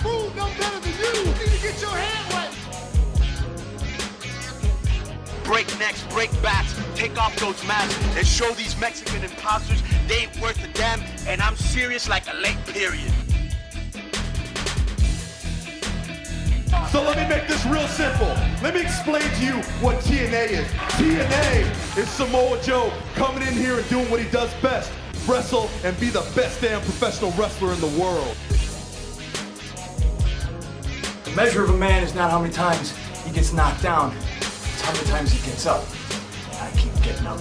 prove no better than you. You need to get your hand right. Break necks, break backs, take off those masks, and show these Mexican imposters they ain't worth a damn, and I'm serious like a late period. So let me make this real simple. Let me explain to you what TNA is. TNA is Samoa Joe coming in here and doing what he does best. Wrestle and be the best damn professional wrestler in the world. The measure of a man is not how many times he gets knocked down. It's how many times he gets up. And I keep getting up.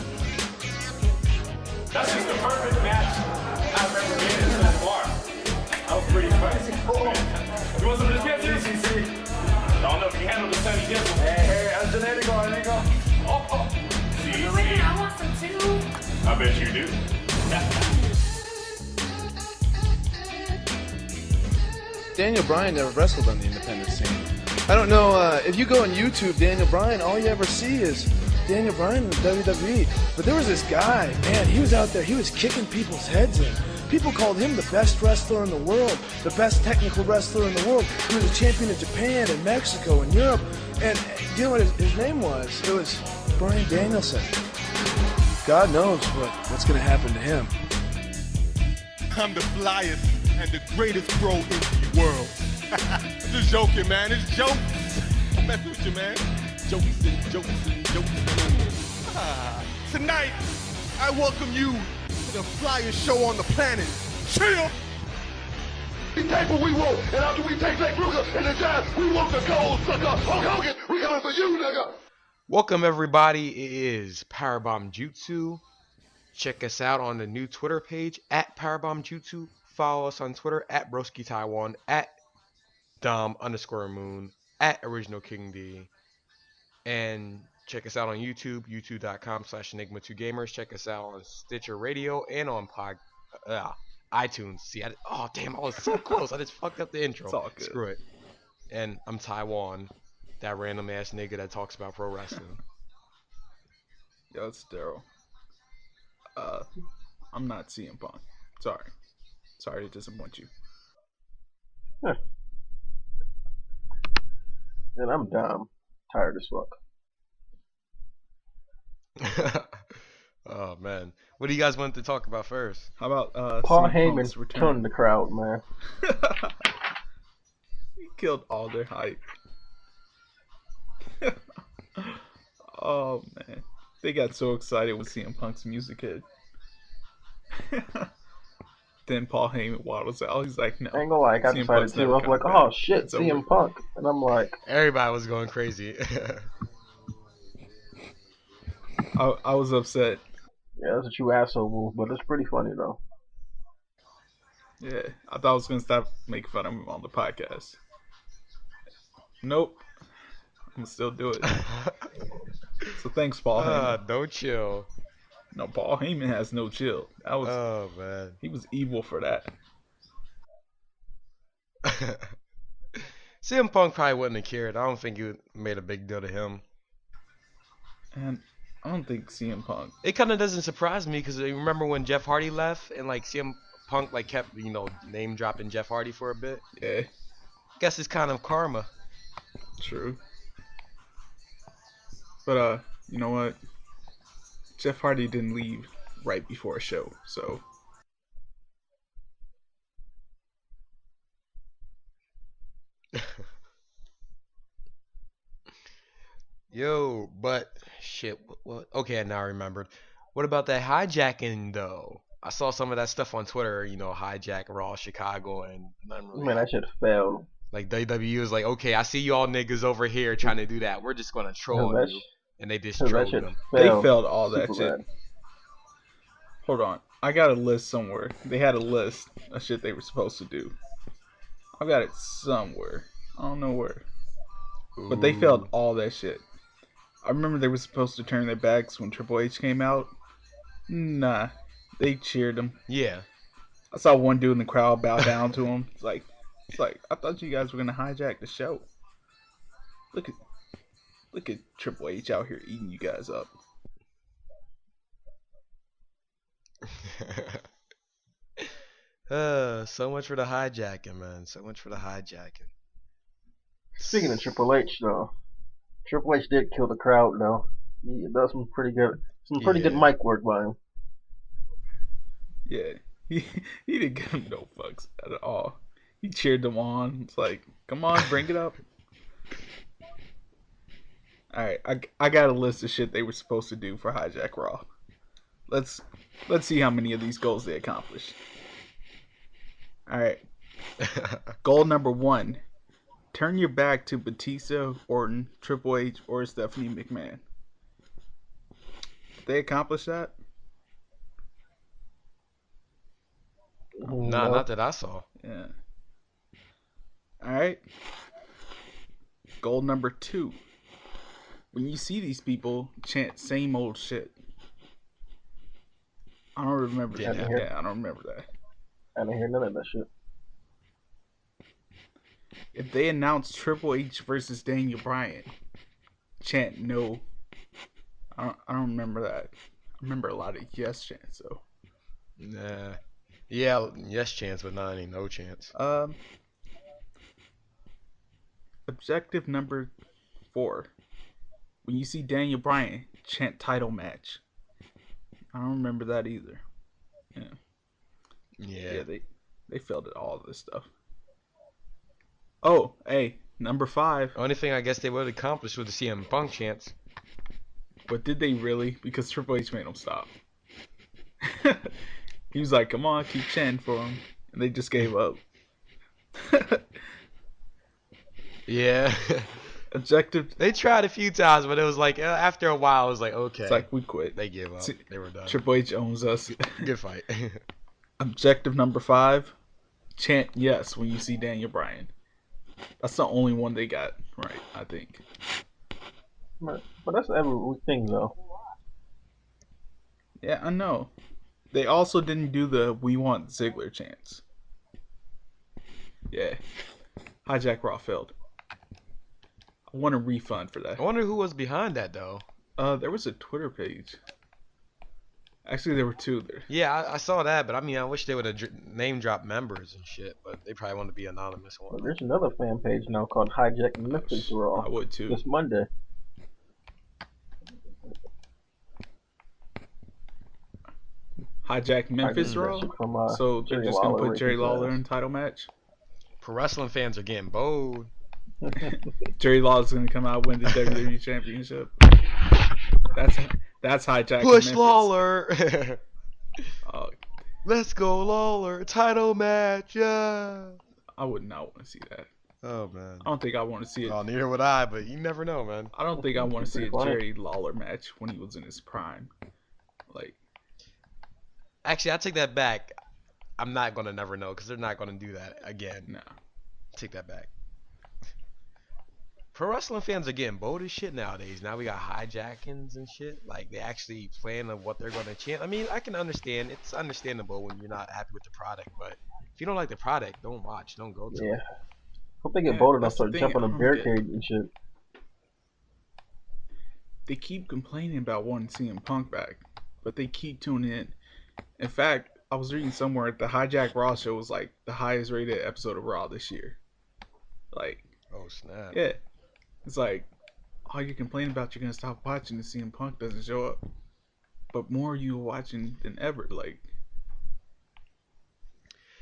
That's just the perfect match I've ever been in so far. That was pretty fun. You want some of this pizza? I don't know if you handle the sunny gizzle. Hey, there you go. Oh. See. I want some too. I bet you do. Daniel Bryan never wrestled on the independent scene. I don't know, if you go on YouTube, Daniel Bryan, all you ever see is Daniel Bryan in the WWE. But there was this guy, man, he was out there, he was kicking people's heads in. People called him the best wrestler in the world, the best technical wrestler in the world. He was a champion of Japan and Mexico and Europe. And do you know what his name was? It was Bryan Danielson. God knows what's going to happen to him. I'm the flyest and the greatest bro in the world. I'm just joking, man. It's jokes. I'm messing with you, man. Jokes and jokes and jokes. Tonight, I welcome you to the flyest show on the planet. Chill. We take what we want, and after we take Lex Luger and the Giants, we want the gold, sucker. Hulk Hogan, we coming for you, nigga. Welcome everybody, it is Powerbomb Jutsu. Check us out on the new Twitter page at Powerbomb Jutsu. Follow us on Twitter at Broski Taiwan, at Dom_Moon, at Original King D. And check us out on YouTube, youtube.com/Enigma2Gamers. Check us out on Stitcher Radio and on iTunes. See, oh damn, I was so close. I just fucked up the intro. It's all good. Screw it. And I'm Taiwan, that random ass nigga that talks about pro wrestling. Yo, it's Daryl. I'm not CM Punk. Sorry to disappoint you. And I'm Dom. Tired as fuck. Oh man, what do you guys want to talk about first? How about Paul CM Heyman Punk's return? killing the crowd, man. He killed all their hype. Oh man, they got so excited when CM Punk's music hit. Then Paul Heyman waddles out. He's like, "No." I ain't gonna lie, I got CM excited Punk's too. never I was like, coming "Oh back. shit, It's CM over." Punk," and I'm like, Everybody was going crazy. I was upset. "Yeah, that's a true asshole move," but it's pretty funny though. Yeah, I thought I was gonna stop making fun of him on the podcast. Nope, I'm gonna still do it. So thanks, Paul Heyman. No chill. No, Paul Heyman has no chill. That was Oh man. he was evil for that. CM Punk probably wouldn't have cared. I don't think it made a big deal to him. And I don't think CM Punk. It kind of doesn't surprise me because you remember when Jeff Hardy left and like CM Punk like kept name dropping Jeff Hardy for a bit. Yeah, Guess it's kind of karma. true. But you know what? Jeff Hardy didn't leave right before a show, so Yo, but shit. What? Okay, now I remembered. What about that hijacking though? I saw some of that stuff on Twitter. Hijack Raw Chicago and nothing really Man, that shit failed. like WWE was like, okay, I see y'all niggas over here trying to do that. We're just gonna troll that you, and they just that trolled shit them. they failed. failed all that Super shit. bad. Hold on, I got a list somewhere. They had a list of shit they were supposed to do. I got it somewhere. I don't know where, but they failed all that shit. I remember they were supposed to turn their backs when Triple H came out. Nah, they cheered him. Yeah. I saw one dude in the crowd bow down to him. It's like I thought you guys were gonna hijack the show. Look at Triple H out here eating you guys up. So much for the hijacking, man. So much for the hijacking. Speaking of Triple H, though, Triple H did kill the crowd, though. He does some pretty good Yeah. mic work by him. Yeah, he didn't give him no fucks at all. He cheered them on. It's like, come on, bring it up. All right, I got a list of shit they were supposed to do for Hijack Raw. Let's see how many of these goals they accomplished. All right, goal number 1: turn your back to Batista, Orton, Triple H, or Stephanie McMahon. Did they accomplish that? Nah, No. not that I saw. Yeah. All right. Goal number 2: when you see these people chant same old shit. I don't remember that. Yeah. Yeah, I don't remember that. I didn't hear none of that shit. If they announce Triple H versus Daniel Bryan, chant no. I don't remember that. I remember a lot of yes chants though. Nah. Yeah, yes chance, but not any no chance. Objective number 4: when you see Daniel Bryan, chant title match. I don't remember that either. Yeah, they failed at all of this stuff. Oh, hey, number 5. Only thing I guess they would accomplish was the CM Punk chance. But did they really? Because Triple H made them stop. He was like, come on, keep chanting for him. And they just gave up. Yeah. Objective. They tried a few times, but it was like, after a while, it was like, okay. It's like, we quit. They gave up. They were done. Triple H owns us. Good fight. Objective number 5: chant yes when you see Daniel Bryan. That's the only one they got right, I think. But that's every thing, though. Yeah, I know. They also didn't do the "We Want Ziggler" chants. Yeah, Hijack Raw failed. I want a refund for that. I wonder who was behind that, though. There was a Twitter page. Actually, there were 2 there. Yeah, I saw that, but I mean, I wish they would have name dropped members and shit, but they probably want to be anonymous. Well, there's another fan page now called Hijack Memphis Raw. I would too. This Monday. Hijack Memphis Raw. From, So they're Jerry just gonna Lawler put Jerry versus Lawler us. in title match. Pro wrestling fans are getting bold. Jerry Lawler's gonna come out win the WWE Championship. That's Hijack Push Memphis. Lawler. Oh, Let's go Lawler. Title match. Yeah. I would not want to see that. Oh man. I don't think I want to see it. Oh, neither would I, but you never know, man. I don't think I want to see a Funny. Jerry Lawler match when he was in his prime. Like, Actually, I take that back. I'm not gonna never know because they're not gonna do that again. nah. Take that back. Pro wrestling fans are getting bold as shit nowadays. Now we got hijackings and shit. Like they actually plan on what they're gonna chant. I mean, I can understand. It's understandable when you're not happy with the product, but if you don't like the product, don't watch. Don't go to Yeah. it. Hope they get Yeah, bold enough that's to the thing, jump on I a don't barricade and shit. They keep complaining about wanting CM Punk back, but they keep tuning in. In fact, I was reading somewhere the Hijack Raw show was like the highest rated episode of Raw this year. Like, Oh snap. yeah. It's like, all you're complaining about, you're going to stop watching if CM Punk doesn't show up. But more you watching than ever. Like,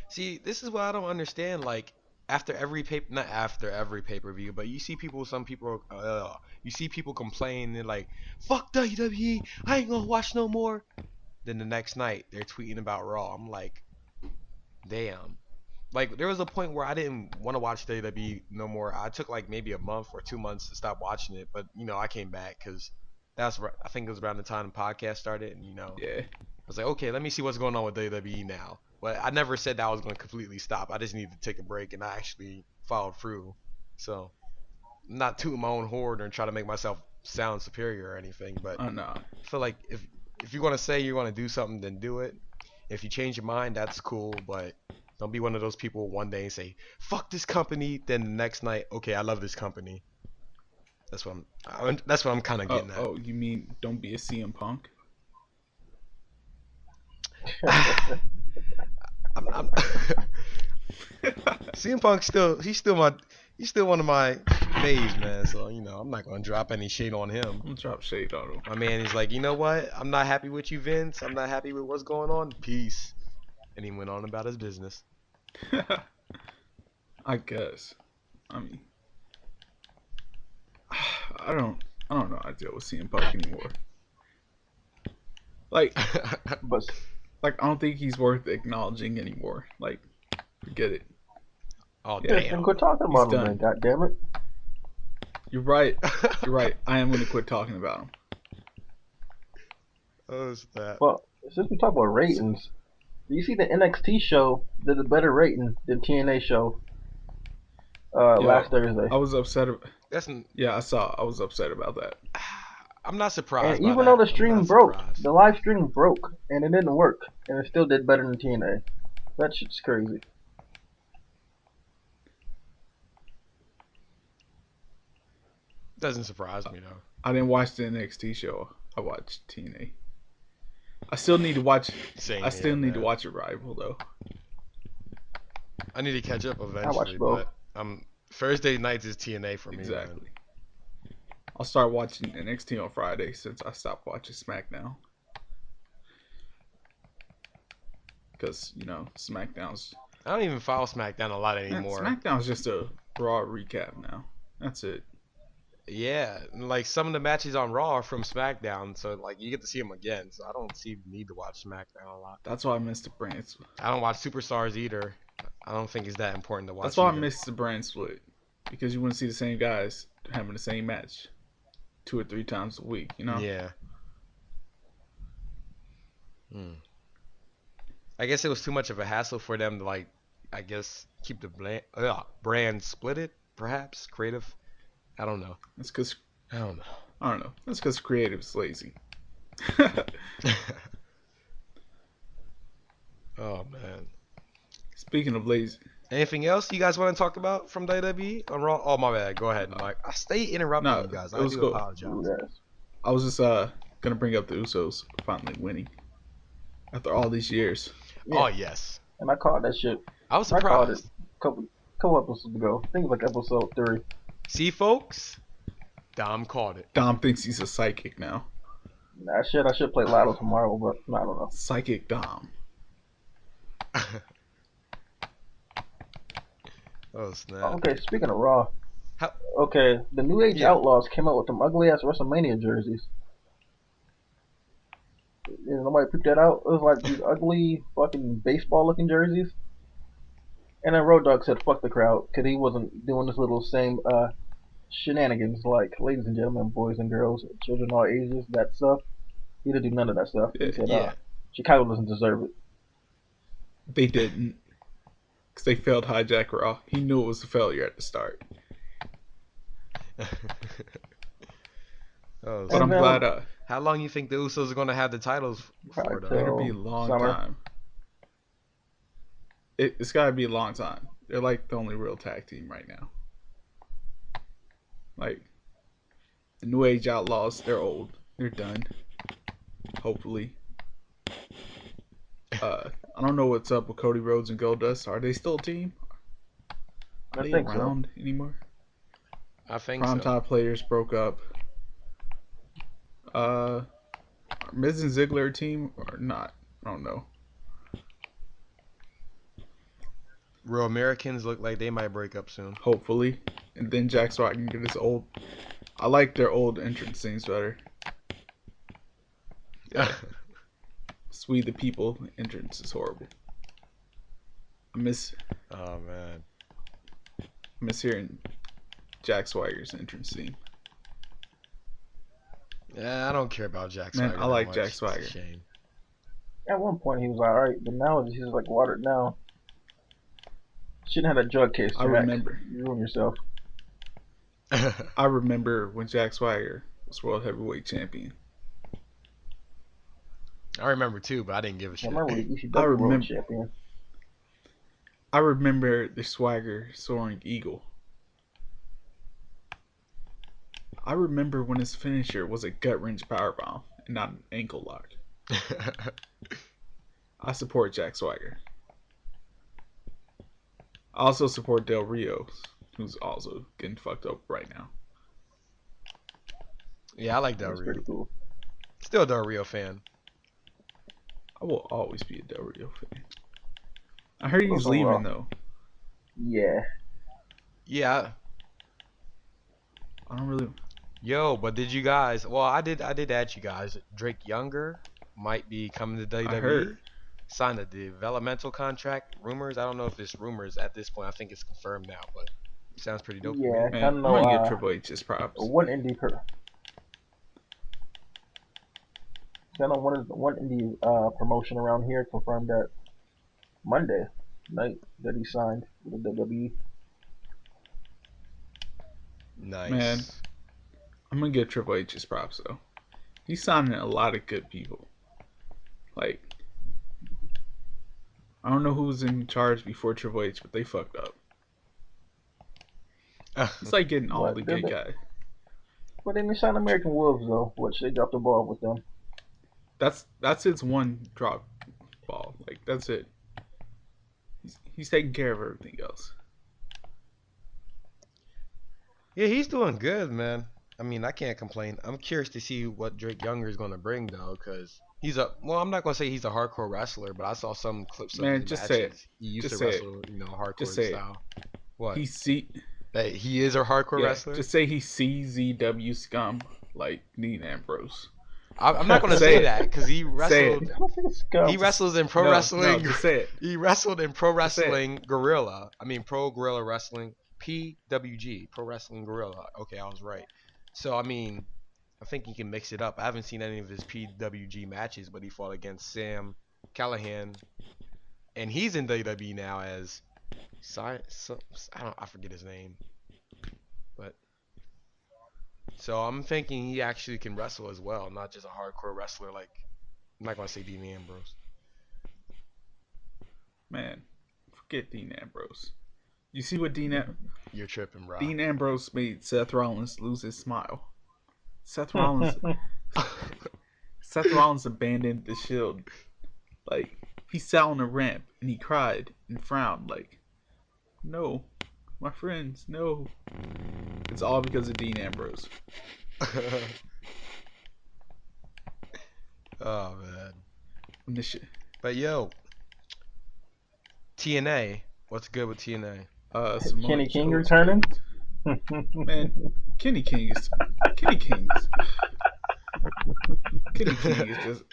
See, this is what I don't understand. Like, after every not after every pay-per-view, but you see people, you see people complaining like, "Fuck WWE, I ain't gonna watch no more." Then the next night they're tweeting about Raw. I'm like, damn. Like there was a point where I didn't want to watch WWE no more. I took like maybe a month or 2 months to stop watching it, but I came back because I think it was around the time the podcast started, and yeah. I was like, okay, let me see what's going on with WWE now. But I never said that I was going to completely stop. I just needed to take a break, and I actually followed through. So, I'm not tooting my own horn or try to make myself sound superior or anything. But Oh, no. I feel like if you're going to say you're going to do something, then do it. If you change your mind, that's cool. But don't be one of those people one day and say, fuck this company. Then the next night, okay, I love this company. That's what I'm kind of getting at. Oh, you mean don't be a CM Punk? CM Punk he's still one of my faves, man. So I'm not gonna drop any shade on him. I'm gonna drop shade on him. My man is like, you know what? I'm not happy with you, Vince. I'm not happy with what's going on. Peace. And he went on about his business. I guess. I mean, I don't know how to deal with CM Punk anymore. Like, But I don't think he's worth acknowledging anymore. Like, forget it. Oh Yeah. damn. quit talking about him, done. then. God damn it. You're right. You're right. I am gonna quit talking about him. Oh, snap. Well, since we talk about ratings, do you see the NXT show did a better rating than TNA show last Thursday? I was upset. Yeah, I saw. I was upset about that. I'm not surprised. And by even that. though the I'm stream not broke, surprised. the live stream broke, and it didn't work, and it still did better than TNA. That shit's crazy. Doesn't surprise me though. I didn't watch the NXT show. I watched TNA. I still need to watch. Same I still here, need to man. watch Arrival though. I need to catch up watch eventually, both. but Thursday nights is TNA for me. Exactly. Man. I'll start watching NXT on Friday since I stopped watching SmackDown. Because SmackDown's. I don't even follow SmackDown a lot anymore. SmackDown's just a Raw recap now. That's it. Yeah, like some of the matches on Raw are from SmackDown, so like you get to see them again. So I don't see the need to watch SmackDown a lot. That's why I missed the brand split. I don't watch Superstars either. I don't think it's that important to watch. That's why I either. missed the brand split. Because you want to see the same guys having the same match 2 or 3 times a week, Yeah. I guess it was too much of a hassle for them to keep the brand split it, perhaps creative. I don't know. That's because I don't know. That's because creative's lazy. Oh man. Speaking of lazy, Anything else you guys want to talk about from WWE on Raw? Oh my bad. Go ahead, Mike. I stay interrupting you guys. I do apologize. Yes. I was just gonna bring up the Usos finally winning after all these years. Yeah. Oh yes. And I caught that shit. I was I caught it surprised. a couple episodes ago. I think it was like episode 3. See, folks, Dom called it. Dom thinks he's a psychic now. I should play Lotto tomorrow, but I don't know. Psychic Dom. Oh snap. Okay, speaking of Raw. How- Okay, the New Age Yeah. Outlaws came out with them ugly ass WrestleMania jerseys. Nobody picked that out. It was like these ugly fucking baseball looking jerseys. And then Road Dogg said fuck the crowd because he wasn't doing this little same shenanigans like ladies and gentlemen, boys and girls, children all ages, that stuff. He didn't do none of that stuff. He said Yeah. Chicago doesn't deserve it. They didn't. Because they failed Hijack Raw. He knew it was a failure at the start. Oh, But I'm then- glad how long you think the Usos are gonna have the titles for Probably though? it'll be a long Summer. time. It's got to be a long time. They're like the only real tag team right now. Like, the New Age Outlaws, they're old. They're done. Hopefully. I don't know what's up with Cody Rhodes and Goldust. Are they still a team? Are I they think so. around anymore? I think so. Primetime players broke up. Are Miz and Ziggler a team or not? I don't know. Real Americans look like they might break up soon. Hopefully. And then Jack Swagger can get his old. I like their old entrance scenes better. We the People entrance is horrible. I miss Oh man. hearing Jack Swagger's entrance scene. Yeah, I don't care about Jack Man, Swagger. I that like much. Jack It's a Swagger. shame. At one point he was alright, but now he's like watered down. Shouldn't have a drug case. I Jack. remember. You ruined yourself. I remember when Jack Swagger was World Heavyweight Champion. I remember too, but I didn't give a I shit. remember you should I world remember. champion. I remember the Swagger soaring eagle. I remember when his finisher was a gut wrench powerbomb and not an ankle lock. I support Jack Swagger. I also support Del Rio, who's also getting fucked up right now. Yeah, I like Del That's Rio. pretty cool. Still a Del Rio fan. I will always be a Del Rio fan. I heard he's Also, leaving though. Yeah. Yeah. I don't really. Yo, but did you guys? Well, I did add you guys. Drake Younger might be coming to WWE. I heard. Signed a developmental contract. Rumors. I don't know if it's rumors at this point. I think it's confirmed now, but sounds pretty dope to Yeah, me. Man, I I'm know. gonna give Triple H his props. One indie I know one indie promotion around here confirmed that Monday night that he signed with the WWE. Nice. Man, I'm gonna give Triple H his props though. He's signing a lot of good people. Like, I don't know who was in charge before Triple H, but they fucked up. It's like getting all the good guys. But then they signed American Wolves though, which they dropped the ball with them. That's its one drop ball. Like, that's it. He's taking care of everything else. Yeah, he's doing good, man. I mean, I can't complain. I'm curious to see what Drake Younger is going to bring, though, because he's well, I'm not going to say he's a hardcore wrestler, but I saw some clips of Man, his just matches. say it. He used Just to say it. wrestle, hardcore Just say style. What? That He is a hardcore wrestler? Just say he's CZW scum like Dean Ambrose. I'm not going to Say say it. that, because he Say it. wrestled. He wrestles in pro No, wrestling. just say it. He wrestled in Pro Just say it. Wrestling Gorilla. I mean, Pro Gorilla Wrestling. PWG. Pro Wrestling Gorilla. Okay, I was right. So, I mean, I think he can mix it up. I haven't seen any of his PWG matches, but he fought against Sam Callahan. And he's in WWE now as... I forget his name. But... So, I'm thinking he actually can wrestle as well, not just a hardcore wrestler like... I'm not going to say Dean Ambrose. Man, forget Dean Ambrose. You see what You're tripping, bro. Dean Ambrose made Seth Rollins lose his smile. Seth Rollins abandoned the Shield. Like, he sat on a ramp and he cried and frowned like, no, my friends, no. It's all because of Dean Ambrose. Oh, man. And this shit. But, yo, TNA. What's good with TNA? Samoa Kenny King Joe's returning? Man, Kenny King is Kenny King is just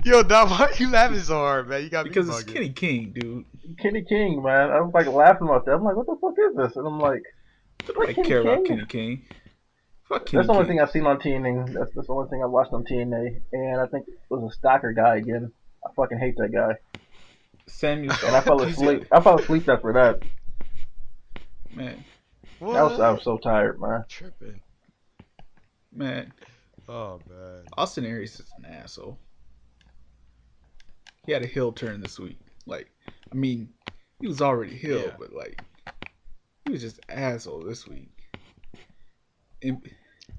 Yo, Dom, why are you laughing so hard, man? You got me because it's bugging. Kenny King, dude. Kenny King, man. I was like laughing about that. I'm like, what the fuck is this? And I'm like, I care about Kenny King. Fuck Kenny that's the only King. thing I've seen on TNA. That's the only thing I watched on TNA. And I think it was a stalker guy again. I fucking hate that guy. Samuel. And I fell asleep. I fell asleep after that. Man, What? I was so tired, man. Tripping. man. Oh, man. Austin Aries is an asshole. He had a heel turn this week. Like, I mean, he was already heel, Yeah. but like, he was just an asshole this week. And,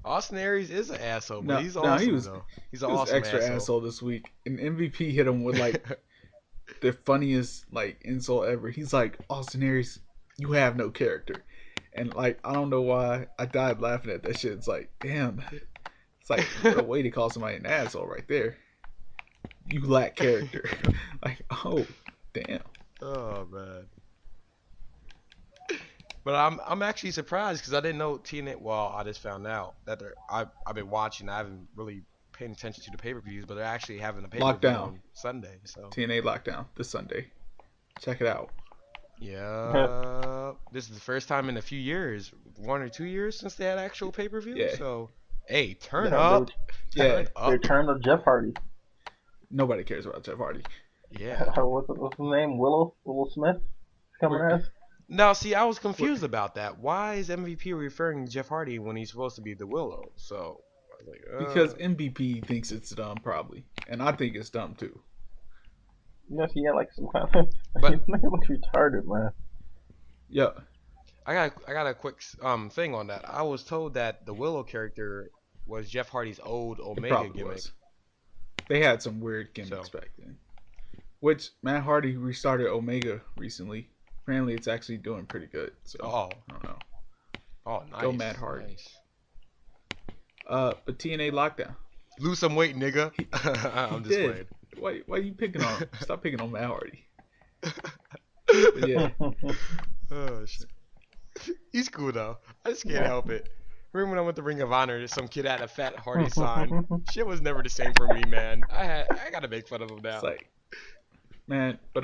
Austin Aries is an asshole, but No, he's no, awesome, he was- though. He's an he was awesome extra asshole this week, and MVP hit him with like the funniest like insult ever. He's like, Austin Aries, you have no character. And like, I don't know why I died laughing at that shit. It's like, damn, it's like what a way to call somebody an asshole right there. You lack character. Like, oh, damn. Oh, man. But I'm actually surprised because I didn't know TNA. Well, I just found out that I've been watching. I haven't really paid attention to the pay-per-views, but they're actually having a pay-per-view Lockdown. on Sunday. So TNA Lockdown this Sunday. Check it out. yeah, this is the first time in a few years, 1 or 2 years since they had actual pay-per-view. Yeah. So, hey, turn Yeah, up. Yeah, Turn They up. turned to Jeff Hardy. nobody cares about Jeff Hardy. Yeah. What's his name? Willow Smith coming as? Now, see, I was confused about that. Why is MVP referring to Jeff Hardy when he's supposed to be the Willow? So, I was like, Because MVP thinks it's dumb, probably, and I think it's dumb too. Yes, he had like some kind of. But- He looks retarded, man. Yeah, I got a quick thing on that. I was told that the Willow character was Jeff Hardy's old it Omega probably gimmick. was. They had some weird gimmicks So. back then. Which Matt Hardy restarted Omega recently. Apparently, it's actually doing pretty good. So Oh, I don't know. oh, nice. Go Matt Hardy. Nice. But TNA Lockdown. Lose some weight, nigga. I'm just Did. playing. Why are you picking on? Stop picking on Matt Hardy. But yeah, Oh shit. He's cool though. I just can't help it. Remember when I went to Ring of Honor? Some kid had a fat Hardy sign. Shit was never the same for me, man. I gotta make fun of him now. it's like, man. But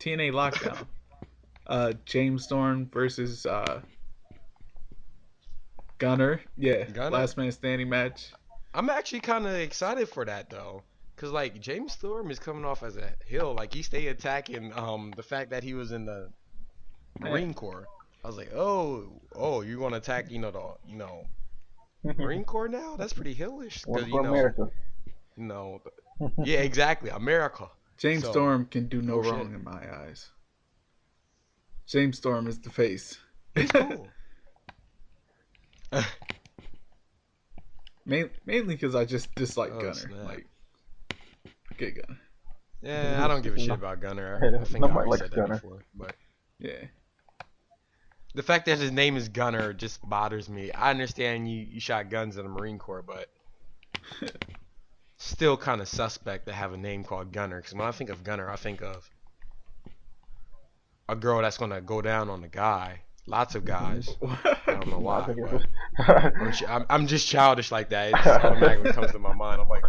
TNA Lockdown. James Storm versus Gunner. Yeah, Gunner? last man standing match. I'm actually kind of excited for that though, cause like James Storm is coming off as a heel. Like he stay attacking the fact that he was in the Marine Corps. I was like, oh, you gonna attack Marine Corps now? That's pretty hillish. One 'Cause, for America. Yeah, exactly, America. James So, Storm can do no oh, shit. wrong in my eyes. James Storm is the face. He's cool. Mainly because I just dislike Oh, Gunner. snap. Like, get Gunner. Yeah, I don't give a shit about Gunner. I think I Nobody already likes said that Gunner. before. But Yeah. the fact that his name is Gunner just bothers me. I understand you shot guns in the Marine Corps, but still kind of suspect to have a name called Gunner. Because when I think of Gunner, I think of a girl that's gonna go down on a guy. Lots of guys. I don't know why. But I'm just childish like that. It just automatically comes to my mind. I'm like,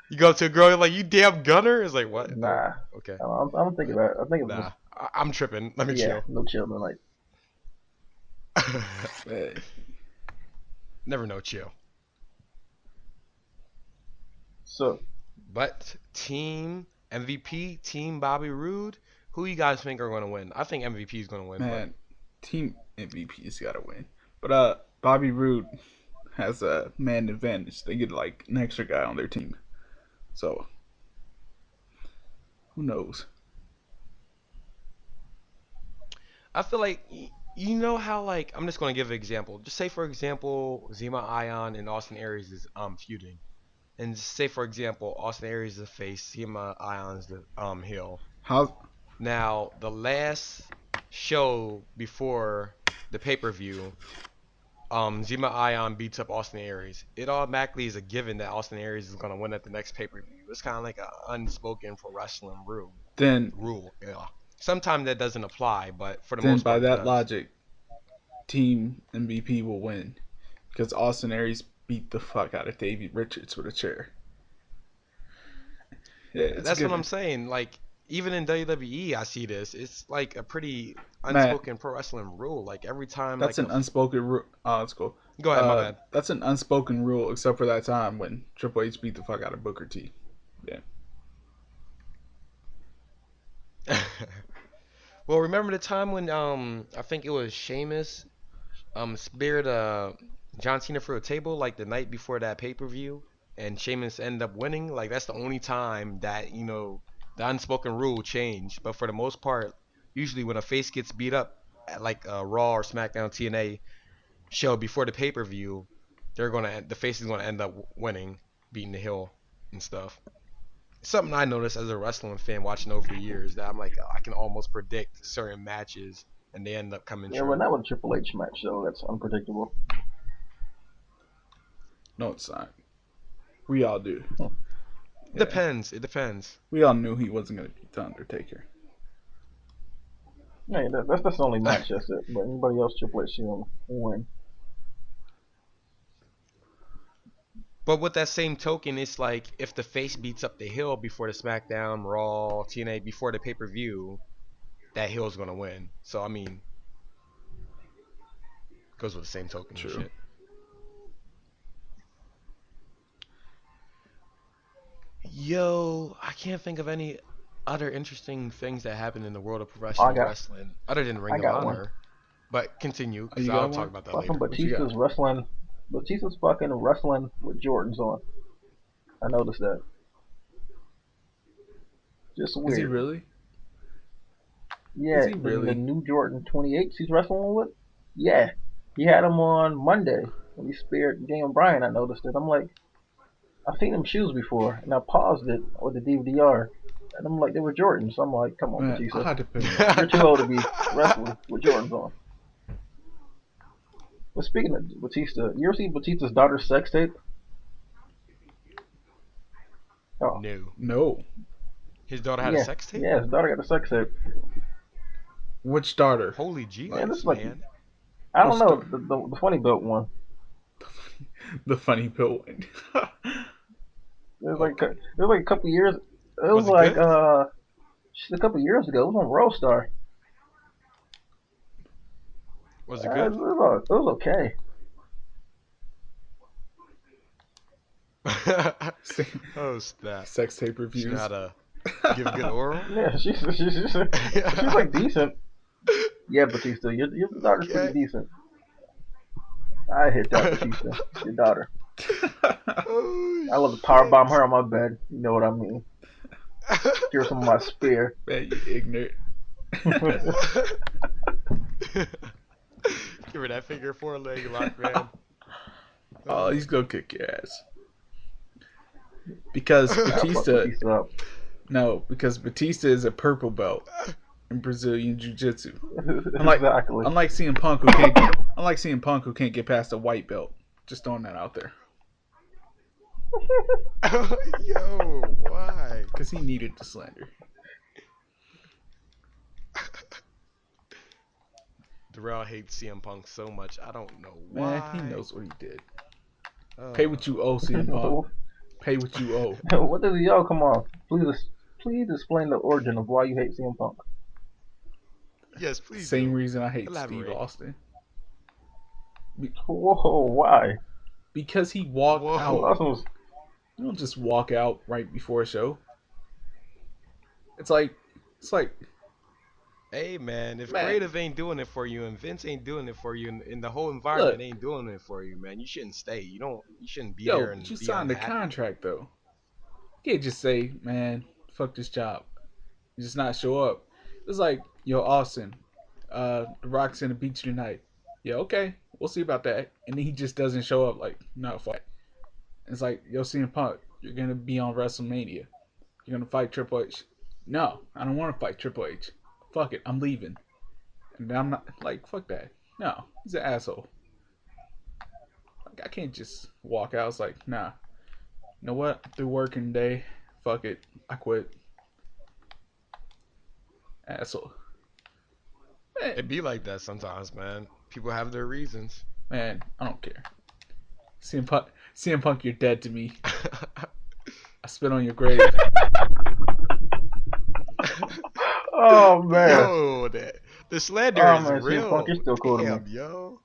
you go to a girl, you're like, you damn Gunner? It's like, what? Nah. Okay. I'm thinking about it. I think Nah. I'm tripping. Let me yeah, chill. no chill tonight. Man. Never know chill. So, But team MVP, team Bobby Roode, who you guys think are going to win? I think MVP is going to win. Man, team MVP's got to win. But Bobby Roode has a man advantage. They get like an extra guy on their team. So, who knows? I feel like you know how like I'm just going to give an example. Just say for example, Zima Ion and Austin Aries is feuding. And say for example, Austin Aries is the face, Zima Ion is the heel. How? Now, the last show before the pay-per-view, Zima Ion beats up Austin Aries. It automatically is a given that Austin Aries is going to win at the next pay-per-view. It's kind of like an unspoken for wrestling rule. Then Yeah. Sometimes that doesn't apply, but for the then most by part, it that does. logic, team MVP will win because Austin Aries beat the fuck out of Davey Richards with a chair. Yeah, it's That's good. what I'm saying. Like, even in WWE, I see this. It's like a pretty unspoken pro wrestling rule. Like every time, That's like an unspoken rule. Oh, let's go. Go ahead, my bad. That's an unspoken rule, except for that time when Triple H beat the fuck out of Booker T. Yeah. Well, remember the time when I think it was Sheamus speared John Cena through a table like the night before that pay-per-view, and Sheamus ended up winning. Like that's the only time that the unspoken rule changed. But for the most part, usually when a face gets beat up at like a Raw or SmackDown TNA show before the pay-per-view, the face is gonna end up winning, beating the heel and stuff. Something I noticed as a wrestling fan watching over the years that I'm like, I can almost predict certain matches and they end up coming yeah, true. but not with a Triple H match, though. That's unpredictable. No, it's not. We all do. Depends. It depends. We all knew he wasn't going to beat The Undertaker. Yeah, that's the only match. That's it. But anybody else, Triple H, will win. But with that same token, it's like if the face beats up the heel before the SmackDown, Raw, TNA, before the pay-per-view, that heel's gonna win. So I mean, goes with the same token. True. And shit. Yo, I can't think of any other interesting things that happened in the world of professional wrestling other than Ring of got Honor. one. But continue, because you I'll got talk one? about that Fucking later. Batista's wrestling. Batista's fucking wrestling with Jordans on. I noticed that. Just weird. Is he really? Yeah, Is he really? the new Jordan 28s he's wrestling with? Yeah. He had them on Monday when he speared Daniel Bryan. I noticed it. I'm like, I've seen them shoes before, and I paused it with the DVDR. And I'm like, they were Jordans. So I'm like, come on, Man, I Batista. had to put You're too old to be wrestling with Jordans on. But speaking of Batista, you ever see Batista's daughter's sex tape? Oh, No. No. His daughter had a sex tape? Yeah, his daughter got a sex tape. Which daughter? Holy Jesus, Man, this is like, man. I don't know, the funny built one. The funny built one. It was like a couple years. It was Was it like good? just a couple years ago. It was on World Star. Was it good? It was okay. Oh, snap. Sex tape She reviews. know how to give a good oral? Yeah, she's like decent. Yeah, Batista, your daughter's Okay. pretty decent. I hit that, Batista, your daughter. Oh, I love to powerbomb her on my bed. You know what I mean? Give her some of my spear. Man, you ignorant. Give her that finger four leg lock, man. Oh, he's gonna kick your ass. Because I'll fuck Batista, Batista up. no, because Batista is a purple belt in Brazilian Jiu-Jitsu. Unlike CM Punk who can't get past a white belt. Just throwing that out there. Yo, why? Because he needed the slander. Darrell hates CM Punk so much. I don't know why. Man, he knows what he did. Pay what you owe, CM Punk. Pay what you owe. What does he owe? Come on. Please explain the origin of why you hate CM Punk. Yes, please. Same do. reason I hate Elaborate. Steve Austin. Whoa, why? Because he walked out. Austin was, You don't just walk out right before a show. It's like, Hey, man, if Man. creative ain't doing it for you and Vince ain't doing it for you and the whole environment ain't doing it for you, man, you shouldn't stay. You shouldn't be there and but you be signed the unhappy. contract though. You can't just say, man, fuck this job. You just not show up. It's like, yo, Austin, The Rock's in the beach tonight. Yeah, okay, we'll see about that. And then he just doesn't show up. Like, no, fuck. It's like, yo, CM Punk, you're gonna be on WrestleMania. You're gonna fight Triple H. No, I don't want to fight Triple H. Fuck it, I'm leaving. And I'm not, like, fuck that. No, he's an asshole. Like, I can't just walk out. It's like, nah. You know what? I'm through working today. Fuck it. I quit. Asshole. Man, It be like that sometimes, man. People have their reasons. man, I don't care. CM Punk, you're dead to me. I spit on your grave. oh man. Yo, the slander Oh, is man, CM real. Punk, you're still cool to me. Damn, yo.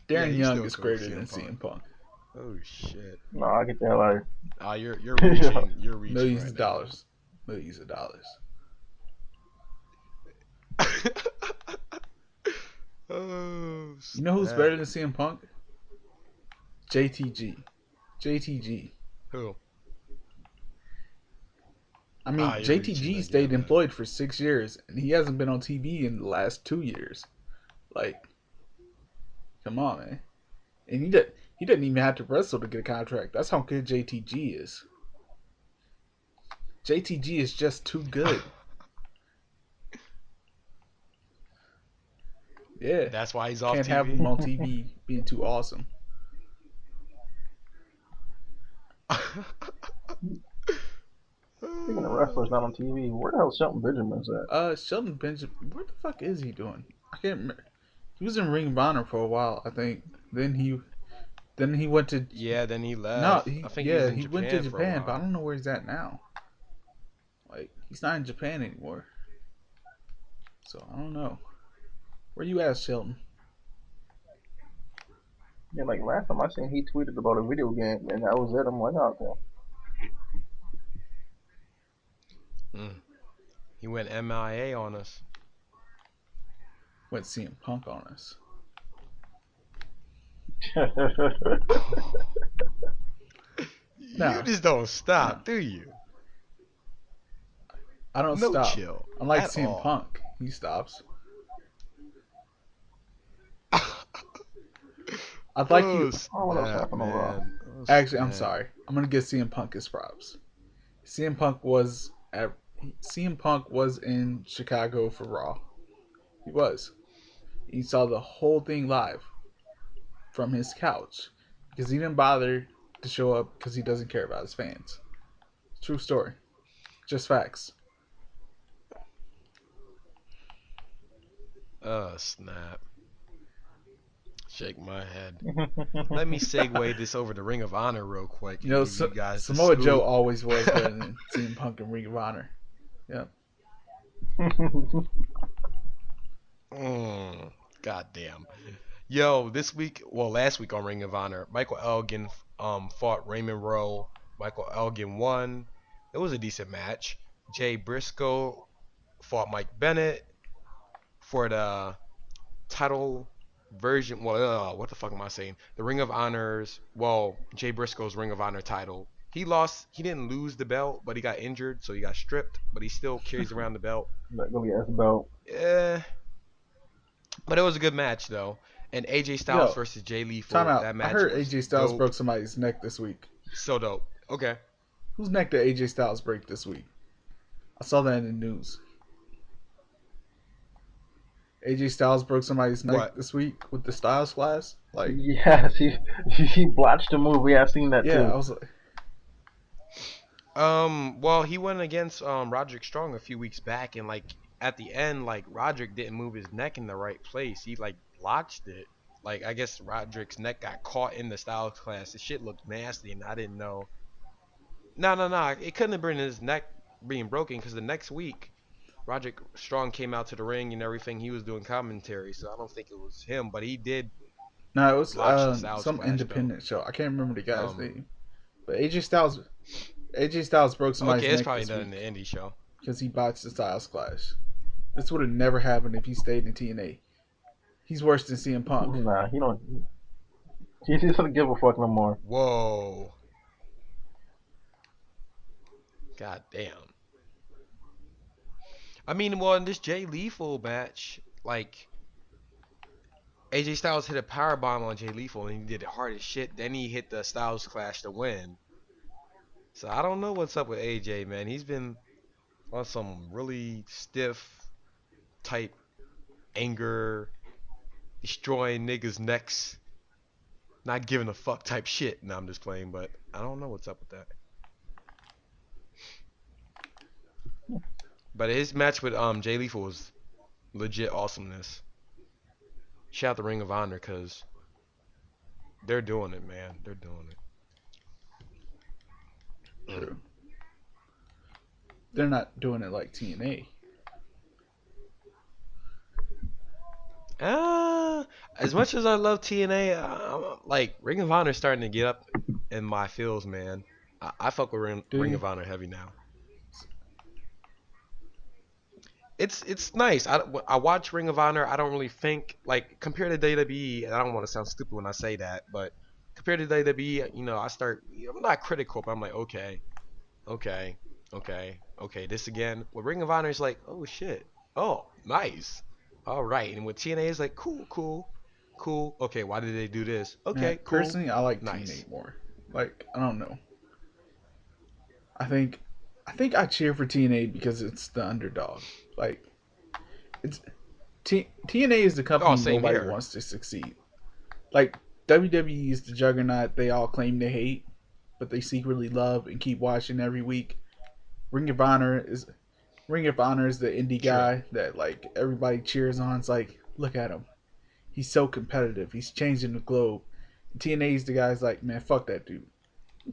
Darren he's Young still is cool, greater CM than Punk. CM Punk. Oh shit. No, I get that like You're reaching. You're reaching. Millions right of now. dollars. Millions of dollars. Oh, You know who's snap. better than CM Punk? JTG. JTG. Who? I mean, you're reaching JTG again, stayed man. employed for 6 years, and he hasn't been on TV in the last 2 years. Like, come on, man. And he didn't even have to wrestle to get a contract. That's how good JTG is. JTG is just too good. Yeah. That's why he's off Can't TV. have him on TV being too awesome. speaking of wrestlers not on TV, where the hell Shelton Benjamin's at? Shelton Benjamin, what the fuck is he doing? I can't remember. He was in Ring of Honor for a while, I think. Then he went to Yeah, then he no, left. I think he was in he went to for a Japan, but I while. don't know where he's at now. Like, he's not in Japan anymore. So I don't know. Where you at, Shelton? Yeah, like last time I seen he tweeted about a video game and that was it. I'm like, oh, okay. He went MIA on us. Went CM Punk on us. Nah. You just don't stop, do you? I don't No stop. chill Unlike at CM all. Punk, he stops. I'd like you. Oh, what else happened on Raw? Actually, I'm sorry. I'm gonna give CM Punk his props. CM Punk was CM Punk was in Chicago for Raw. He was. He saw the whole thing live from his couch because he didn't bother to show up because he doesn't care about his fans. True story. Just facts. Snap. Shake my head. Let me segue this over to Ring of Honor real quick. You know, give you guys the Samoa Joe scoop. always was better than CM Punk in Ring of Honor. Yep. Goddamn. Yo, last week on Ring of Honor, Michael Elgin fought Raymond Rowe. Michael Elgin won. It was a decent match. Jay Briscoe fought Mike Bennett for the title version. Well, what the fuck am I saying? The Ring of Honors. Well, Jay Briscoe's Ring of Honor title. He lost. He didn't lose the belt, but he got injured, so he got stripped. But he still carries around the belt. Not gonna ask about. Yeah. But it was a good match though. And AJ Styles Yo, versus Jay Lethal. Time out. That match I heard was AJ Styles dope. broke somebody's neck this week. So dope. Okay. Whose neck did AJ Styles break this week? I saw that in the news. AJ Styles broke somebody's neck What? this week with the Styles Clash. Like, Yes, he botched the move. We have seen that yeah, too. I was like, Well, he went against Roderick Strong a few weeks back, and like at the end, like Roderick didn't move his neck in the right place. He like blotched it. Like I guess Roderick's neck got caught in the Styles Clash. The shit looked nasty, and I didn't know. No. It couldn't have been his neck being broken because the next week, Roderick Strong came out to the ring and everything. He was doing commentary, so I don't think it was him, but he did. no, it was Blotched the Styles some Clash, independent show. I can't remember the guy's Um, name, but AJ Styles broke somebody's Okay, it's neck probably this done in week the indie show. because he botched the Styles Clash. This would have never happened if he stayed in TNA. He's worse than CM Punk. Nah, he don't. He doesn't give a fuck no more. Whoa. God damn. I mean, well, in this Jay Lethal match, like, AJ Styles hit a powerbomb on Jay Lethal and he did it hard as shit. Then he hit the Styles Clash to win. So I don't know what's up with AJ, man. He's been on some really stiff type anger, destroying niggas' necks, not giving a fuck type shit. No, I'm just playing, but I don't know what's up with that. But his match with Jay Lethal was legit awesomeness. Shout out to Ring of Honor because they're doing it, man. They're doing it. True. They're not doing it like TNA. As much as I love TNA, like Ring of Honor is starting to get up in my feels, man. I fuck with Ring of Honor heavy now. It's nice. I watch Ring of Honor. I don't really think like compared to WWE. And I don't want to sound stupid when I say that, but compared to WWE, you know, I'm not critical, but I'm like, okay, this again. With Ring of Honor, is like, oh shit, oh nice, all right. And with TNA, it's like cool. Okay, why did they do this? Okay, Man, cool. Personally, I like Nice. TNA more. Like, I don't know. I think I cheer for TNA because it's the underdog. Like, it's TNA is the company same nobody here. wants to succeed. Like, WWE is the juggernaut they all claim to hate, but they secretly love and keep watching every week. Ring of Honor is the indie guy that like everybody cheers on. It's like, look at him. He's so competitive. He's changing the globe. And TNA is the guy's like, man, fuck that dude.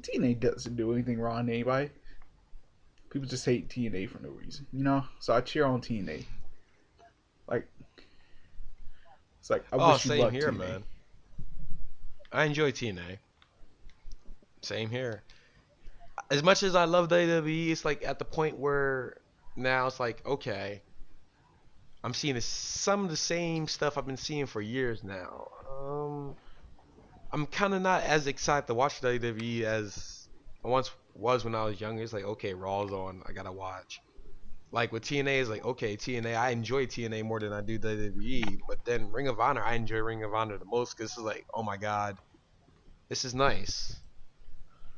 TNA doesn't do anything wrong to anybody. People just hate TNA for no reason, you know? So I cheer on TNA. Like, it's like, I wish you same luck, here, TNA. man. I enjoy TNA. Same here. As much as I love WWE, it's like at the point where now it's like, okay, I'm seeing some of the same stuff I've been seeing for years now. I'm kind of not as excited to watch WWE as I once was when I was younger. It's like, okay, Raw's on, I gotta watch. Like with TNA, it's like, okay, TNA, I enjoy TNA more than I do WWE. But then Ring of Honor, I enjoy Ring of Honor the most because it's like, oh my god, this is nice.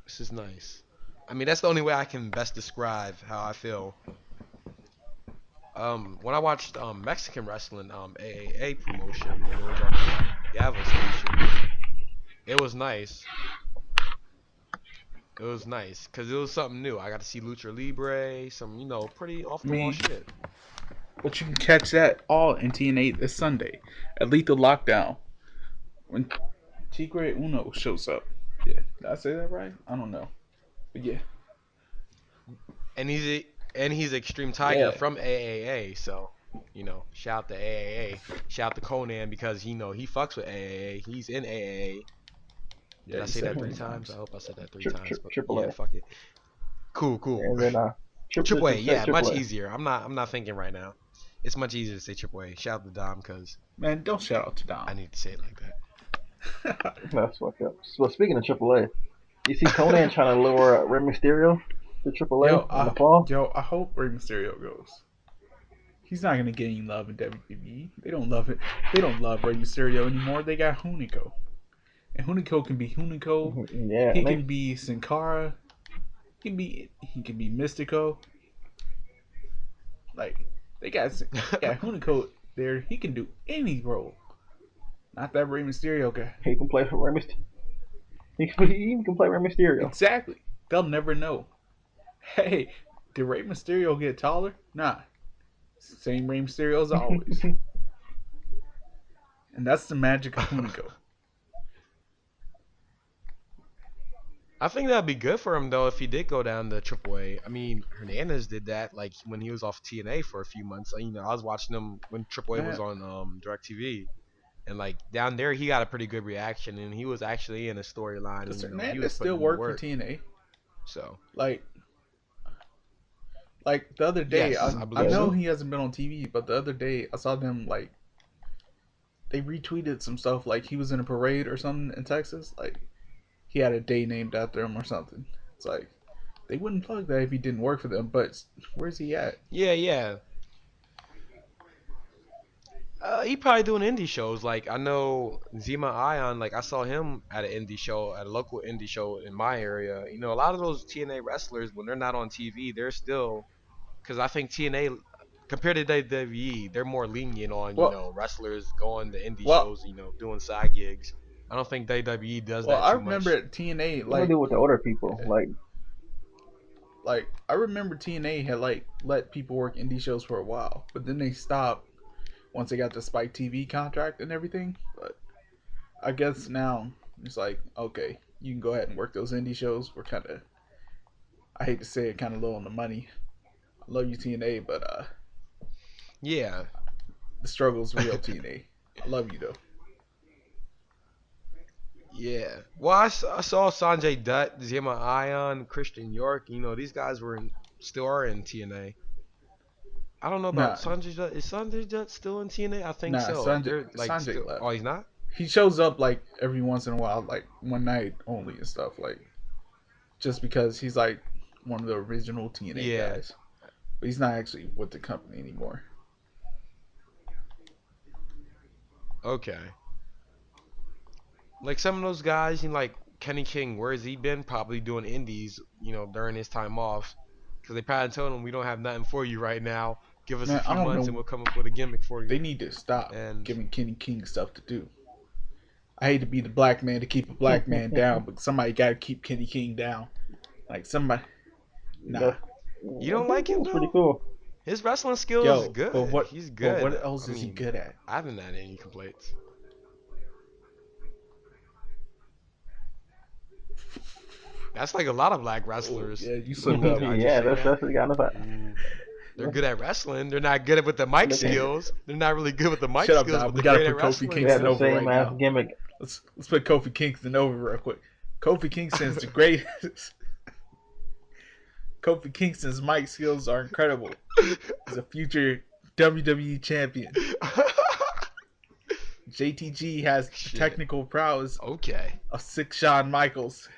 This is nice. I mean, that's the only way I can best describe how I feel. When I watched Mexican wrestling AAA promotion when it was on the Gavel station, it was nice. It was nice because it was something new. I got to see Lucha Libre, some pretty off I the wall mean, shit. but you can catch that all in TNA this Sunday at Lethal Lockdown when Tigre Uno shows up. Yeah, did I say that right? I don't know, but yeah, And he's Extreme Tiger yeah, from AAA, so shout out to AAA, shout out to Conan because he fucks with AAA. He's in AAA. yeah. Did I You say said that it 3 3 times? I times. hope I said that 3 times. But Triple yeah, A. fuck it. Cool. And then Triple A, yeah, much A. easier. I'm not thinking right now. It's much easier to say Triple A. Shout out to Dom because Man, don't shout out to I Dom. need to say it like that. That's fucked up. So speaking of Triple A, you see Conan trying to lure Rey Mysterio to Triple A in the fall. I hope Rey Mysterio goes. He's not gonna get any love in WWE. They don't love it. They don't love Rey Mysterio anymore. They got Hunico, and Hunico can be Hunico. Yeah, He can be Sin Cara. He can be Mystico. Like they got Hunico there. He can do any role. Not that Rey Mysterio guy. he can play for Rey Mysterio. He even can play Rey Mysterio. Exactly. They'll never know. Hey, did Rey Mysterio get taller? Nah. Same Rey Mysterio as always. And that's the magic of Hunico. I think that'd be good for him though if he did go down to Triple A. I mean, Hernandez did that like when he was off TNA for a few months. I was watching him when Triple A was on DirecTV, and like down there he got a pretty good reaction, and he was actually in a storyline. Does He Hernandez was still putting in work for TNA? So Like the other day, Yes, I I believe know so. he hasn't been on TV, but the other day I saw them like they retweeted some stuff like he was in a parade or something in Texas. Like he had a day named after him or something. It's like they wouldn't plug that if he didn't work for them. But where's he at? yeah. He probably doing indie shows. Like I know Zima Ion. Like I saw him at an indie show, at a local indie show in my area. A lot of those TNA wrestlers when they're not on TV, they're still because I think TNA compared to WWE, they're more lenient on wrestlers going to indie shows, doing side gigs. I don't think WWE does Well, that I too remember much. at TNA What do they do with the older people? Like I remember TNA had like let people work indie shows for a while, but then they stopped once they got the Spike TV contract and everything. But I guess now it's like, okay, you can go ahead and work those indie shows. We're kind of, I hate to say it, kind of low on the money. I love you TNA, but Yeah. the struggle's real TNA. I love you though. Yeah. Well, I saw Sanjay Dutt, Zima Ion, Christian York. These guys still are in TNA. I don't know about Sanjay Dutt. Is Sanjay Dutt still in TNA? I think so. Sanjay left. Oh, he's not? He shows up like every once in a while, like one night only and stuff. Like just because he's like one of the original TNA guys, but he's not actually with the company anymore. Okay. Like some of those guys, like Kenny King, where has he been? Probably doing indies, during his time off. Because they probably told him, we don't have nothing for you right now. Give us a few months and we'll come up with a gimmick for you. They need to stop giving Kenny King stuff to do. I hate to be the black man to keep a black man down, but somebody got to keep Kenny King down. Like somebody. Nah. You don't like him, though? Pretty cool. His wrestling skills is good. He's good. But what else is he good at? I haven't had any complaints. That's like a lot of black wrestlers. Yeah, you slipped up. Yeah, that's what he got in the back. They're good at wrestling. They're not good with the mic skills. They're not really good with the mic Shut skills. up, But we they're gotta great put at Kofi wrestling. Kingston The over same right ass now. gimmick. Let's put Kofi Kingston over real quick. Kofi Kingston's the greatest. Kofi Kingston's mic skills are incredible. He's a future WWE champion. JTG has technical prowess. Okay. Of 6 Shawn Michaels.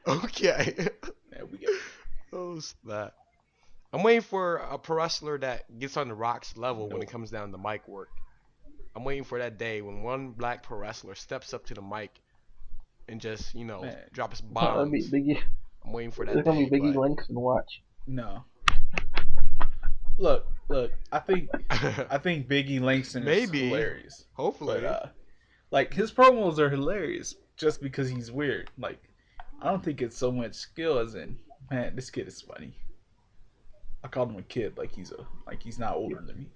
Okay. There we go. Oh, snap. I'm waiting for a pro wrestler that gets on the Rock's level when it comes down to mic work. I'm waiting for that day when one black pro wrestler steps up to the mic and just Man. drop us That'd be bombs. Biggie. I'm waiting for that It's gonna day. be Biggie but- links and watch. No. Look. I think Biggie Langston is Maybe. hilarious. Hopefully. But like his promos are hilarious just because he's weird. Like I don't think it's so much skill as in, man, this kid is funny. I called him a kid like he's not older than me.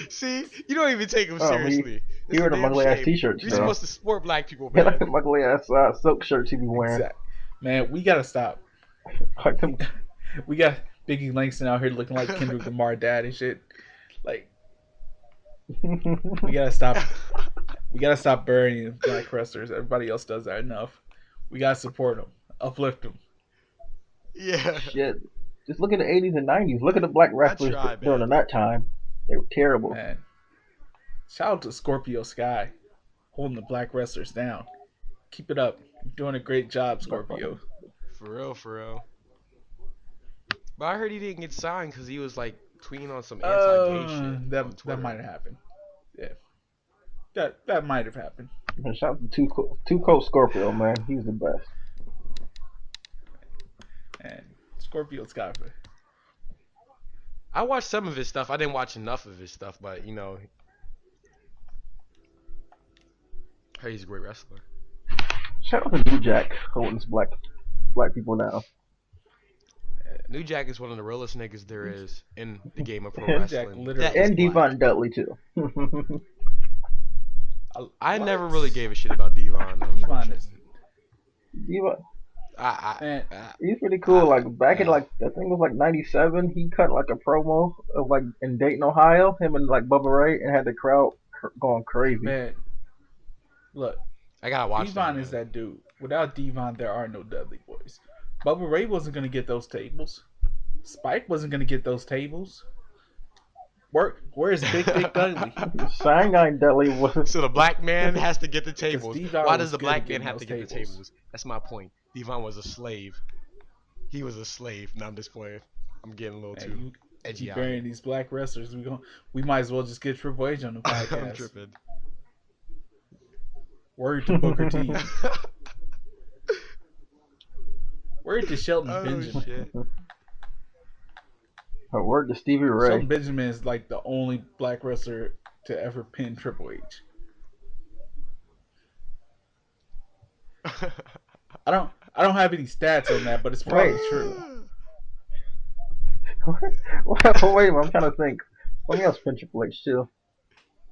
See, you don't even take him Oh, seriously. he wear them ugly ass t-shirts, You're though. supposed to support black people, Yeah, man. like them ugly ass silk shirts he be wearing. Exactly. Man, we gotta stop. Like them, We got Biggie Langston out here looking like Kendrick Lamar dad and shit. Like we gotta stop. We gotta stop burying black wrestlers. Everybody else does that enough. We gotta support them, uplift them. Yeah. shit. Just look at the 80s and 90s. Look at the black wrestlers try, during man. that time. They were terrible. Man, shout out to Scorpio Sky, holding the black wrestlers down. Keep it up. You're doing a great job, Scorpio. For real. But I heard he didn't get signed because he was like tweeting on some anti-gay shit. on That Twitter. might have happened. Yeah, that might have happened. Man, shout out to Two Coat Scorpio, man. He's the best. And Scorpio Sky. I watched some of his stuff. I didn't watch enough of his stuff, but hey, he's a great wrestler. Shout out to New Jack holding us black people down. New Jack is one of the realest niggas there is in the game of pro And Jack wrestling. literally- That is And black. Devon Dudley too. I never really gave a shit about Devon. Devon is Devon, man. he's pretty cool. Like back in like I think it was like '97, he cut like a promo of like in Dayton, Ohio, him and like Bubba Ray, and had the crowd going crazy. Man, look, I gotta watch Devon that. is that dude. Without Devon, there are no Dudley boys. Bubba Ray wasn't gonna get those tables. Spike wasn't gonna get those tables. Where's Big Dick Dudley? Cyanide Dudley was So the black man has to get the tables. Devon Why was does the good black at man getting have to those get the tables. tables? That's my point. Devon was a slave. He was a slave. No, I'm just playing. I'm getting a little Man, too you edgy keep out here. burying these black wrestlers. We might as well just get Triple H on the I'm podcast. tripping. Word to Booker T. Word to Shelton Oh Benjamin. shit. a word to Stevie Ray. Shelton Benjamin is like the only black wrestler to ever pin Triple H. I don't have any stats on that, but it's probably Wait. true. Wait a minute, I'm trying to think. What else pinned Triple H too?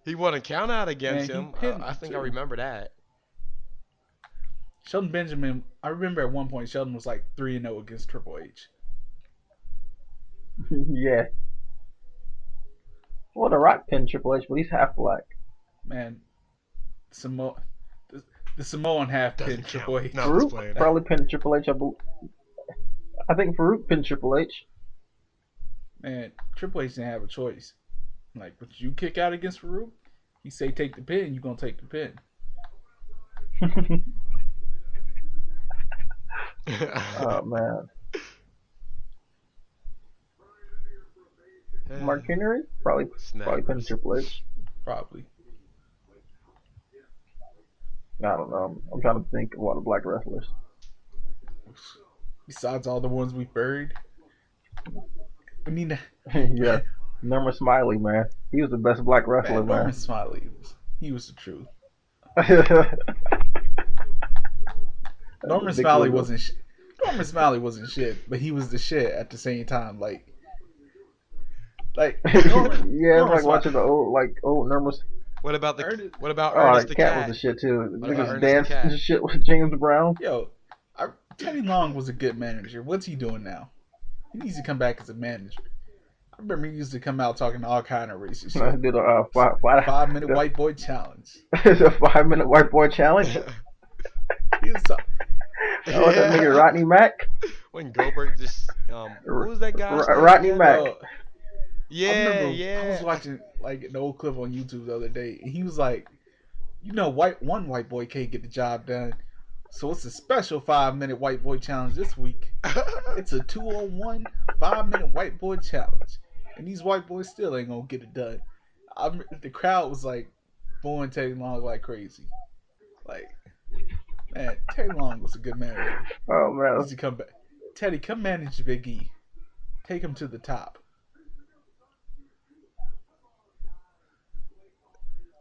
He won a count out against Man, he him. pinned I think too. I remember that. Shelton Benjamin, I remember at one point Shelton was like 3-0 against Triple H. Yeah. Well, The Rock pinned Triple H, but he's half black. Man, the Samoan half Doesn't pinned count. Triple H. No. I'm just Farouk playing. probably pinned Triple H. I think Farouk pinned Triple H. Man, Triple H didn't have a choice. Like, would you kick out against Farouk? He say take the pin, you gonna take the pin. Oh man, Mark Henry probably Snappers. pinned Triple H. Probably. I don't know. I'm trying to think of a lot of black wrestlers. Besides all the ones we buried. I mean, Yeah, Norman Smiley, man, he was the best black wrestler, man, Norman man. Smiley, he was the truth. Norman Big Smiley logo. wasn't shit. Norman Smiley wasn't shit, but he was the shit at the same time. Like Yeah, it's Norman like Smiley- watching the old Norman. What about Ernest- Ernest The the cat cat? was the shit too. What about Niggas Ernest danced the Cat? and shit with James Brown. Yo, Teddy Long was a good manager. What's he doing now? He needs to come back as a manager. I remember he used to come out talking all kind of racist shit. Did a 5-minute white boy challenge. It's a 5-minute white boy challenge. He was so- Oh, what's that nigga Rodney Mack? When Goldberg just who was that guy? Rodney Mack. Yo, I Yeah, remember yeah. I was watching like an old clip on YouTube the other day, and he was like, one white boy can't get the job done, so it's a special 5-minute white boy challenge this week. It's a 2-on-1 5-minute white boy challenge, and these white boys still ain't gonna get it done. The crowd was like booing Teddy Long like crazy. Like, man, Teddy Long was a good manager. Oh man, Needs to come back. Teddy, come manage Big E. Take him to the top.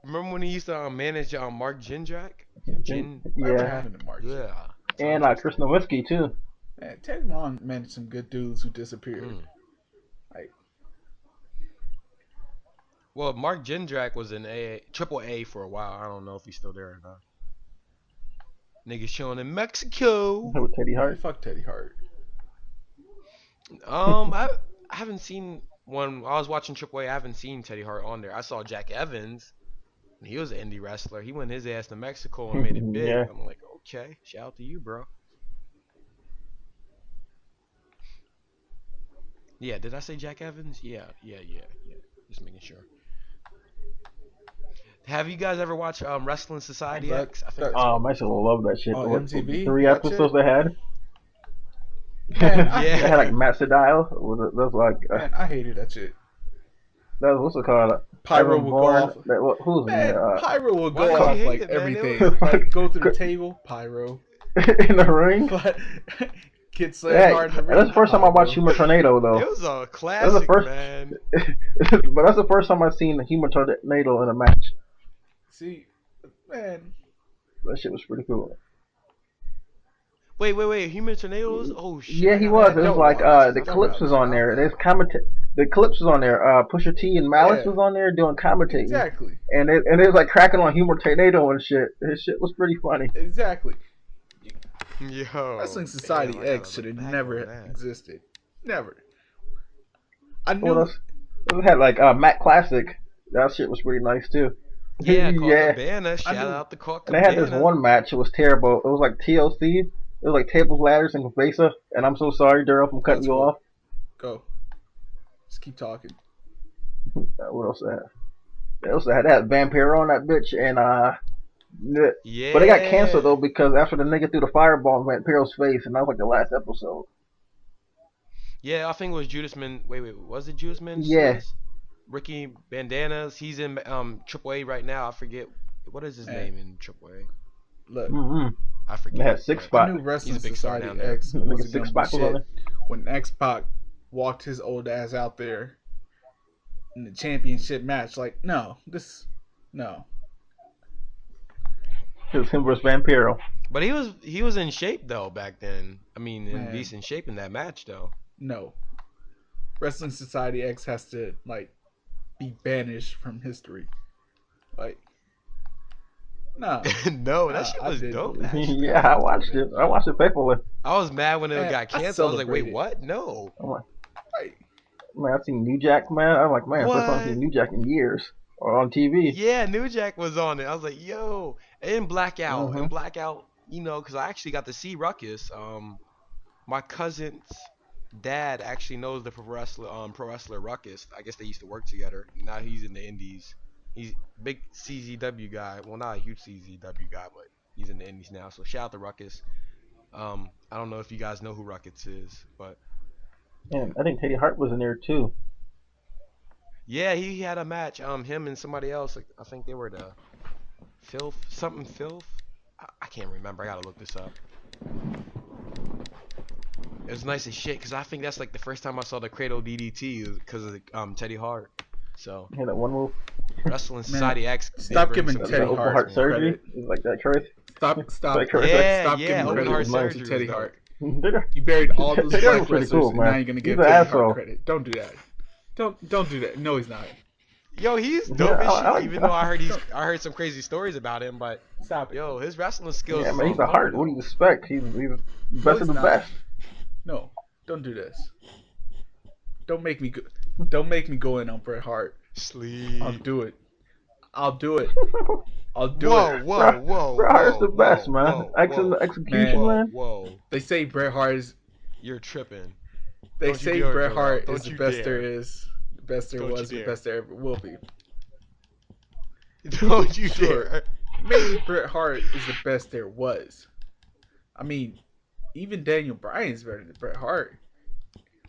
Remember when he used to manage Mark Jindrak? Whatever yeah, happened to Mark? Yeah. and Chris Nowinski too. Man, Teddy Long managed some good dudes who disappeared. Like, well, Mark Jindrak was in Triple A for a while. I don't know if he's still there or not. Niggas chilling in Mexico. With Teddy Hart. Fuck Teddy Hart. I haven't seen when I was watching Triple A. I haven't seen Teddy Hart on there. I saw Jack Evans. He was an indie wrestler. He went his ass to Mexico and made it big. Yeah. I'm like, okay, shout out to you, bro. Yeah, did I say Jack Evans? Yeah. Just making sure. Have you guys ever watched Wrestling Society X? I think I used to love that shit. Oh, What, MTV? 3 Watch episodes it? they had. Man, Yeah. They had like Matt Sedile. That's like Man, I hated that shit. that was what's it called? Pyro Evan would go Bourne. off. Who's in Man, there? Pyro would why go did you off hate like it, man? It everything. was- Like, go to the table, Pyro. In the ring. But get slammed Yeah, hard in the ring. that's the first time I watched Pyro. Human Tornado though. it was a classic, first- man. But that's the first time I've seen a Human Tornado in a match. See, man, That shit was pretty cool. Wait. Human Tornadoes? Oh shit. Yeah, he I was. gotta- It was don't like watch. the Don't Clips watch. was on there. There's the Clips was on there. Pusha T and Malice Yeah. was on there doing commentating. exactly. And it was like cracking on Human Tornado and shit. His shit was pretty funny. Exactly. Yo. Wrestling Society damn, I gotta X should have look back never on that. existed. Never. I What knew. else? We had like Matt Classic. That shit was pretty nice too. Yeah, Colt yeah. Cabana. Shout knew- out to Colt And they had Cabana. this one match. It was terrible. It was like TLC. It was like tables, ladders, and Vasa. And I'm so sorry, Daryl, from cutting That's you cool. off. Go. Just keep talking. What else they had? They also had that Vampiro on that bitch, and Yeah. but they got canceled though because after the nigga threw the fireball in Vampiro's face, and that was like the last episode. Yeah, I think it was Judas Man. Wait, was it Judas Man? Yeah. Ricky Bandanas. He's in Triple A right now. I forget what is his Hey. name in Triple A. Look, Mm-hmm. I forget. They had Six but- I Spot. knew Wrestling He's a big star Society down there. X Nigga, wasn't Six gonna Spot be was on shit there. when X-Pac walked his old ass out there in the championship match. Like, no. It was him versus Vampiro. But he was in shape though back then. I mean, in Man. decent shape in that match though. No. Wrestling Society X has to, like, be banished from history. Like, no. No, that Nah, shit I was didn't. dope. Actually. Yeah, I watched it. I watched it faithfully. I was mad when it Man, got I canceled. I was like, wait, celebrated. what? No. I'm like, Like, man, I've seen New Jack, man. I'm like, man, first time I've What? seen New Jack in years. Or on TV. Yeah, New Jack was on it. I was like, yo, and Blackout, Mhm. and Blackout, you know, because I actually got to see Ruckus. My cousin's dad actually knows the pro wrestler Ruckus. I guess they used to work together. Now he's in the Indies. He's a big CZW guy. Well, not a huge CZW guy, but he's in the Indies now. So shout out to Ruckus. I don't know if you guys know who Ruckus is, but And I think Teddy Hart was in there too. yeah, he had a match. Him and somebody else. Like, I think they were the Filth. I can't remember. I gotta look this up. It was nice as shit because I think that's like the first time I saw the Cradle DDT because of Teddy Hart. So He had that one move. Wrestling Society X. did stop bring giving some The Teddy stuff. open Hart heart some surgery. credit. It was like that crazy. stop Like, yeah, stop yeah, giving open credit heart to surgery Teddy was Hart. Did You buried all those Teddy Hart black was pretty wrestlers, cool, and man. now you're gonna give He's an Teddy asshole. Hart credit. Don't do that. Don't do that. No, he's not. Yo, he's dope Yeah, as shit. I like Even that. though I heard some crazy stories about him, but Stop it. yo, his wrestling skills. Yeah, is man, he's on a Hart. point, What do you though. expect? He's best he's of the not. best. No, don't do this. Don't make me go. Don't make me go in on Bret Hart. Sleep. I'll do it. I'll do it. I'll do Whoa, it. whoa. Bret Hart's the whoa, best, whoa, man. whoa, Excellent whoa, execution, whoa, man. Whoa, They say Bret Hart is. you're tripping. They Don't you say dare, Bret Joel. Hart Don't is the you best dare. there is, the best there Don't you was, the dare. best there ever will be. Don't you Sure. dare. Maybe Bret Hart is the best there was. I mean, even Daniel Bryan's better than Bret Hart.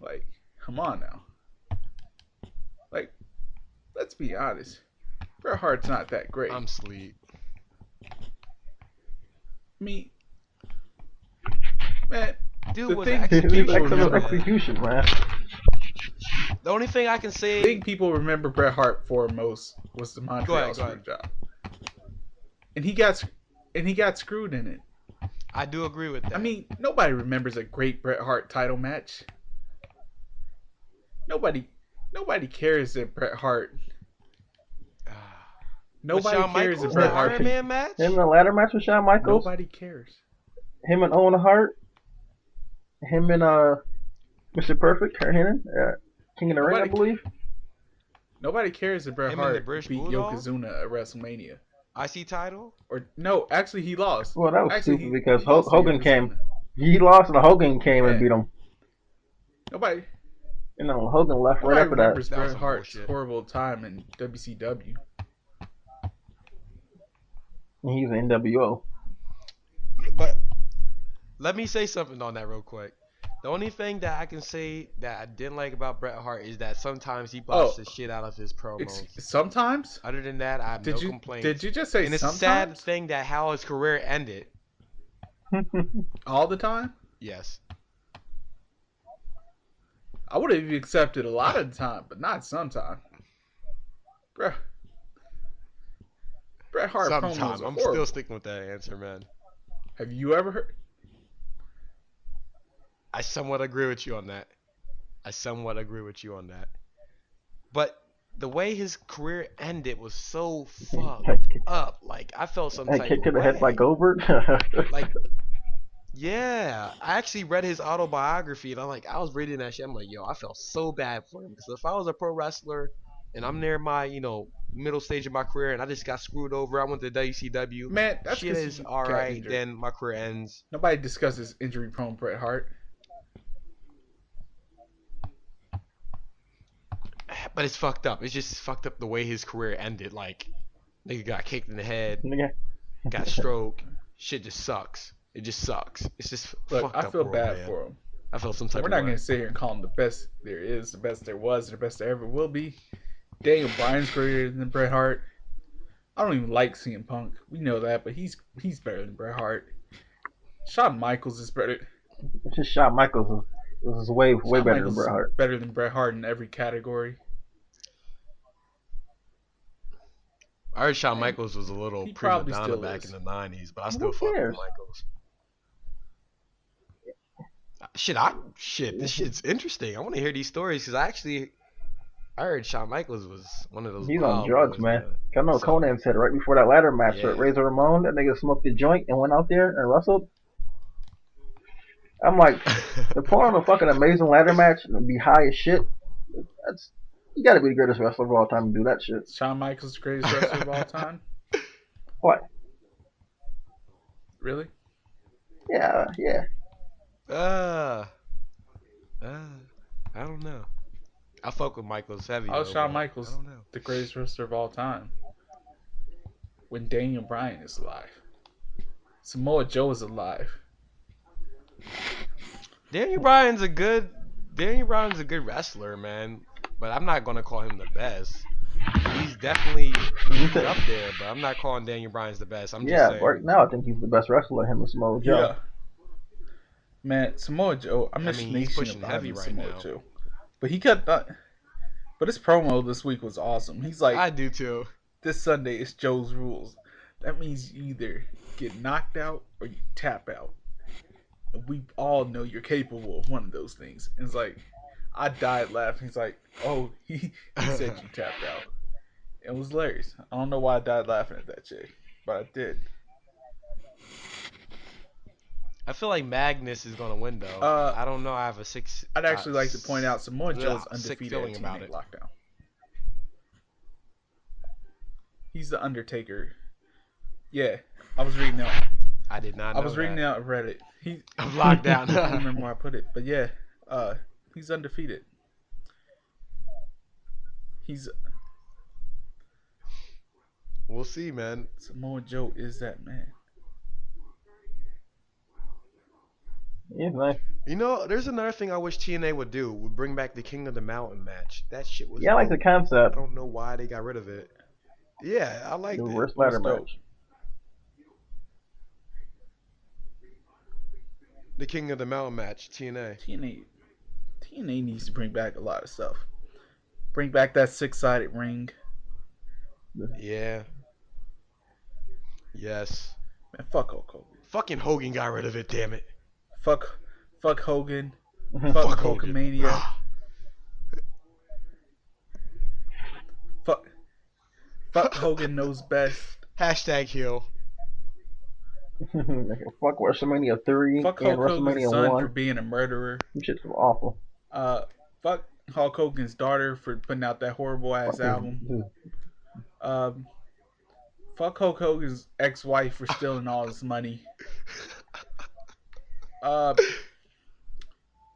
Like, come on now. Like, let's be honest. Bret Hart's not that great. I'm sleep. Man, Dude the was thing actually His people excellent remember, execution, man. The only thing I can the say. thing people remember Bret Hart for most was the Montreal Go ahead. Screwjob, and he got screwed in it. I do agree with that. I mean, nobody remembers a great Bret Hart title match. Nobody cares that Bret Hart. Nobody Shawn cares Michaels, if Bret the Hart. Iron Man match. Him in the ladder match with Shawn Michaels. Nobody cares. Him and Owen Hart. Him and Mr. Perfect, King of the Ring, I Nobody- believe. Nobody cares if Bret Him and the Hart British beat Bulldog? Yokozuna at WrestleMania. IC title. Or no, actually he lost. Well, that was Actually, stupid because he lost to Hogan Yokozuna. came. He lost and Hogan came and Yeah. beat him. Nobody Hogan left right after that. remembers That was Bret some Hart's bullshit. horrible time in WCW. And he's in NWO. But let me say something on that real quick. The only thing that I can say that I didn't like about Bret Hart is that sometimes he botched the shit out of his promos. Sometimes? Other than that, I have no complaints. Did you just say And it's a sometimes? sad thing that how his career ended. All the time? Yes. I would have accepted a lot of the time, but not sometime. Bret Hart promos Sometimes. are I'm horrible. still sticking with that answer, man. Have you ever heard? I somewhat agree with you on that. But the way his career ended was so fucked up. Like, I felt some Hey, type kick of to the head way. by Goldberg. Like, yeah, I actually read his autobiography, and I was reading that shit. I'm like, yo, I felt so bad for him, because if I was a pro wrestler and I'm near my, middle stage of my career, and I just got screwed over, I went to WCW. Man, that's shit 'cause is you all got right. injured. Then my career ends. Nobody discusses injury-prone Bret Hart. But it's fucked up. It's just fucked up the way his career ended. Like, nigga got kicked in the head, Nigga. got stroke. Shit just sucks. It just sucks. It's just Look, fucked I up feel world, bad man. for him. I felt some type We're of not way. going to sit here and call him the best there is, the best there was, the best there ever will be. Daniel Bryan's greater than Bret Hart. I don't even like CM Punk. We know that, but he's better than Bret Hart. Shawn Michaels is better. It's just Shawn Michaels was way Shawn better Michaels than Bret Hart. is better than Bret Hart in every category. I heard Shawn Michaels was a little He prima probably donna still back is. in the 90s, but I Who still fuck with cares? Michaels. Shit, this shit's interesting. I want to hear these stories because I heard Shawn Michaels was one of those. He's on wild drugs, boys, man. I know So- Conan said right before that ladder match Yeah. with Razor Ramon, that nigga smoked a joint and went out there and wrestled. I'm like, to put on a fucking amazing ladder match and be high as shit, you gotta be the greatest wrestler of all time to do that shit. Shawn Michaels, the greatest wrestler of all time. What? Really? Yeah. I don't know. I fuck with Michaels heavy. Oh, though, Shawn but Michaels, I don't know. the greatest wrestler of all time. When Daniel Bryan is alive. Samoa Joe is alive. Daniel Bryan's a good wrestler, man. But I'm not gonna call him the best. He's definitely up there, but I'm not calling Daniel Bryan's the best. I'm just Yeah, saying. right now I think he's the best wrestler, him and Samoa Joe. Yeah. Man, Samoa Joe, I miss he's Nation pushing of heavy Iron right Samoa now. Joe. But he cut that. But his promo this week was awesome. He's like, I do too. this Sunday is Joe's rules. That means you either get knocked out or you tap out. And we all know you're capable of one of those things. And it's like, I died laughing. He's like, oh, he said you tapped out. It was hilarious. I don't know why I died laughing at that shit, but I did. I feel like Magnus is gonna win though. I don't know. I have a six. I'd actually like to point out Samoa Joe's sick undefeated feeling at about TNA it. Lockdown. He's the Undertaker. Yeah, I was reading out. I did not. Know I was reading that. out Reddit. I'm locked down. I don't remember where I put it, but yeah, he's undefeated. He's We'll see, man. Samoa Joe is that man. Yeah, nice. You know, there's another thing I wish TNA would do. Would bring back the King of the Mountain match. That shit was. Yeah, I like the dope. I concept. don't know why they got rid of it. Yeah, I liked The it. wrist It was ladder dope. match. The King of the Mountain match, TNA. TNA needs to bring back a lot of stuff. Bring back that 6-sided ring. Yeah. Yes. Man, fuck Hulk Hogan. Fucking Hogan got rid of it, damn it. Fuck Hogan. Fuck Fuck Hogan. Hulkamania. Fuck Hogan knows best. Hashtag heel. Fuck WrestleMania 3 Fuck and Hulk Hogan's WrestleMania son 1. for being a murderer. Them shit's awful. Fuck Hulk Hogan's daughter for putting out that horrible ass album. Fuck Hulk Hogan's ex-wife for stealing all his money.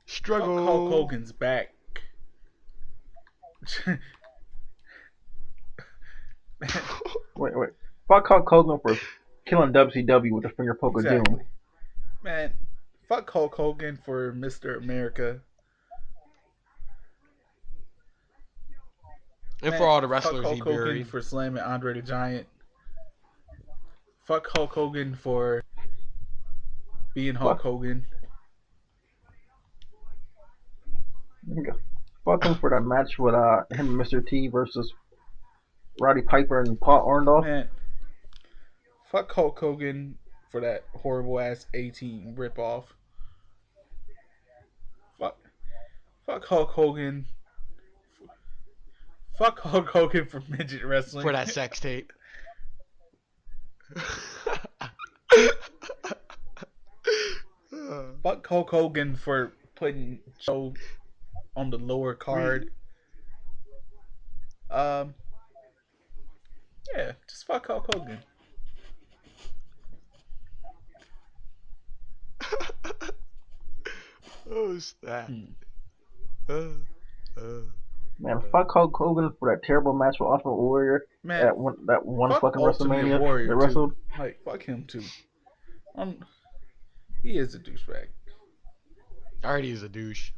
Struggle. Fuck Hulk Hogan's back. Wait. Fuck Hulk Hogan for killing WCW with the finger poke of doom. Exactly. Man, fuck Hulk Hogan for Mr. America. And Man, for all the fuck wrestlers he Hulk Hogan buried. for slamming Andre the Giant. Fuck Hulk Hogan for being Hulk Hogan. Fuck him for that match with him and Mr. T versus Roddy Piper and Paul Orndorff. Man, fuck Hulk Hogan for that horrible ass 18 ripoff. Fuck Hulk Hogan. Fuck Hulk Hogan for midget wrestling. For that sex tape. Fuck Hulk Hogan for putting Joe on the lower card. Yeah, just fuck Hulk Hogan. Oh, snap. Man, fuck Hulk Hogan for that terrible match with Ultimate Warrior. Man, that one fuck fucking Ultimate WrestleMania Warrior, they wrestled. too. Like, fuck him too. He is a douchebag. Already is a douche.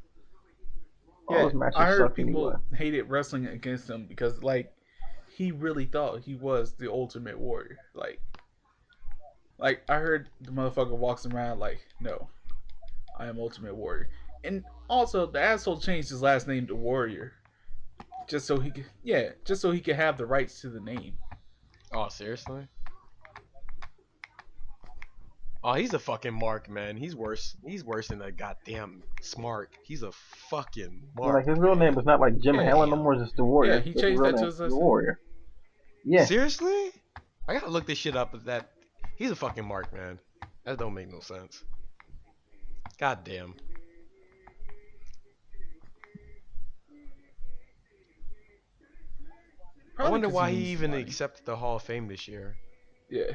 All those matches I heard suck people anyway. hated wrestling against him because, like, he really thought he was the Ultimate Warrior. Like I heard the motherfucker walks around like, no, I am Ultimate Warrior. And also, the asshole changed his last name to Warrior, just so he could have the rights to the name. Oh, seriously? Oh, he's a fucking mark, man. He's worse than a goddamn smart. He's a fucking mark. Like his real name is not like Jim Helen no more. It's just the Warrior. Yeah, he His changed real that to name his is the Warrior. Yeah. Seriously? I gotta look this shit up. That he's a fucking mark, man. That don't make no sense. God damn. I wonder why he even accepted the Hall of Fame this year. Yeah.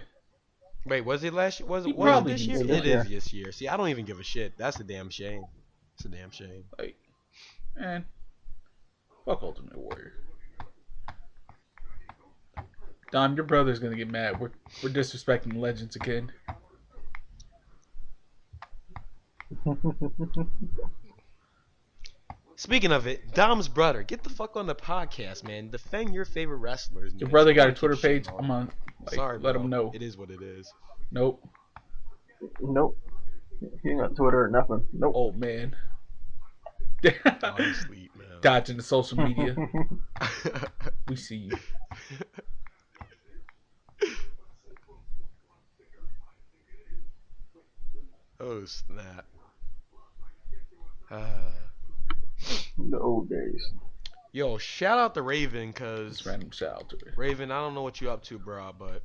Wait, was it last year? Was it this year? It is this year. See, I don't even give a shit. That's a damn shame. It's a damn shame. Like, man, fuck Ultimate Warrior. Don, your brother's gonna get mad. We're disrespecting legends again. Speaking of it, Dom's brother, get the fuck on the podcast, man. Defend your favorite wrestlers. Your man. brother got a Keep Twitter shit page. on. I'm on. Like, Sorry, let bro. him know. It is what it is. Nope. Nope. He ain't got Twitter or nothing. Nope. Old man. Oh, he's sweet, man. Dodging the social media. We see you. Oh, snap. The old days. Yo, shout out to Raven, cause Just random shout out to her. Raven, I don't know what you up to, bro, but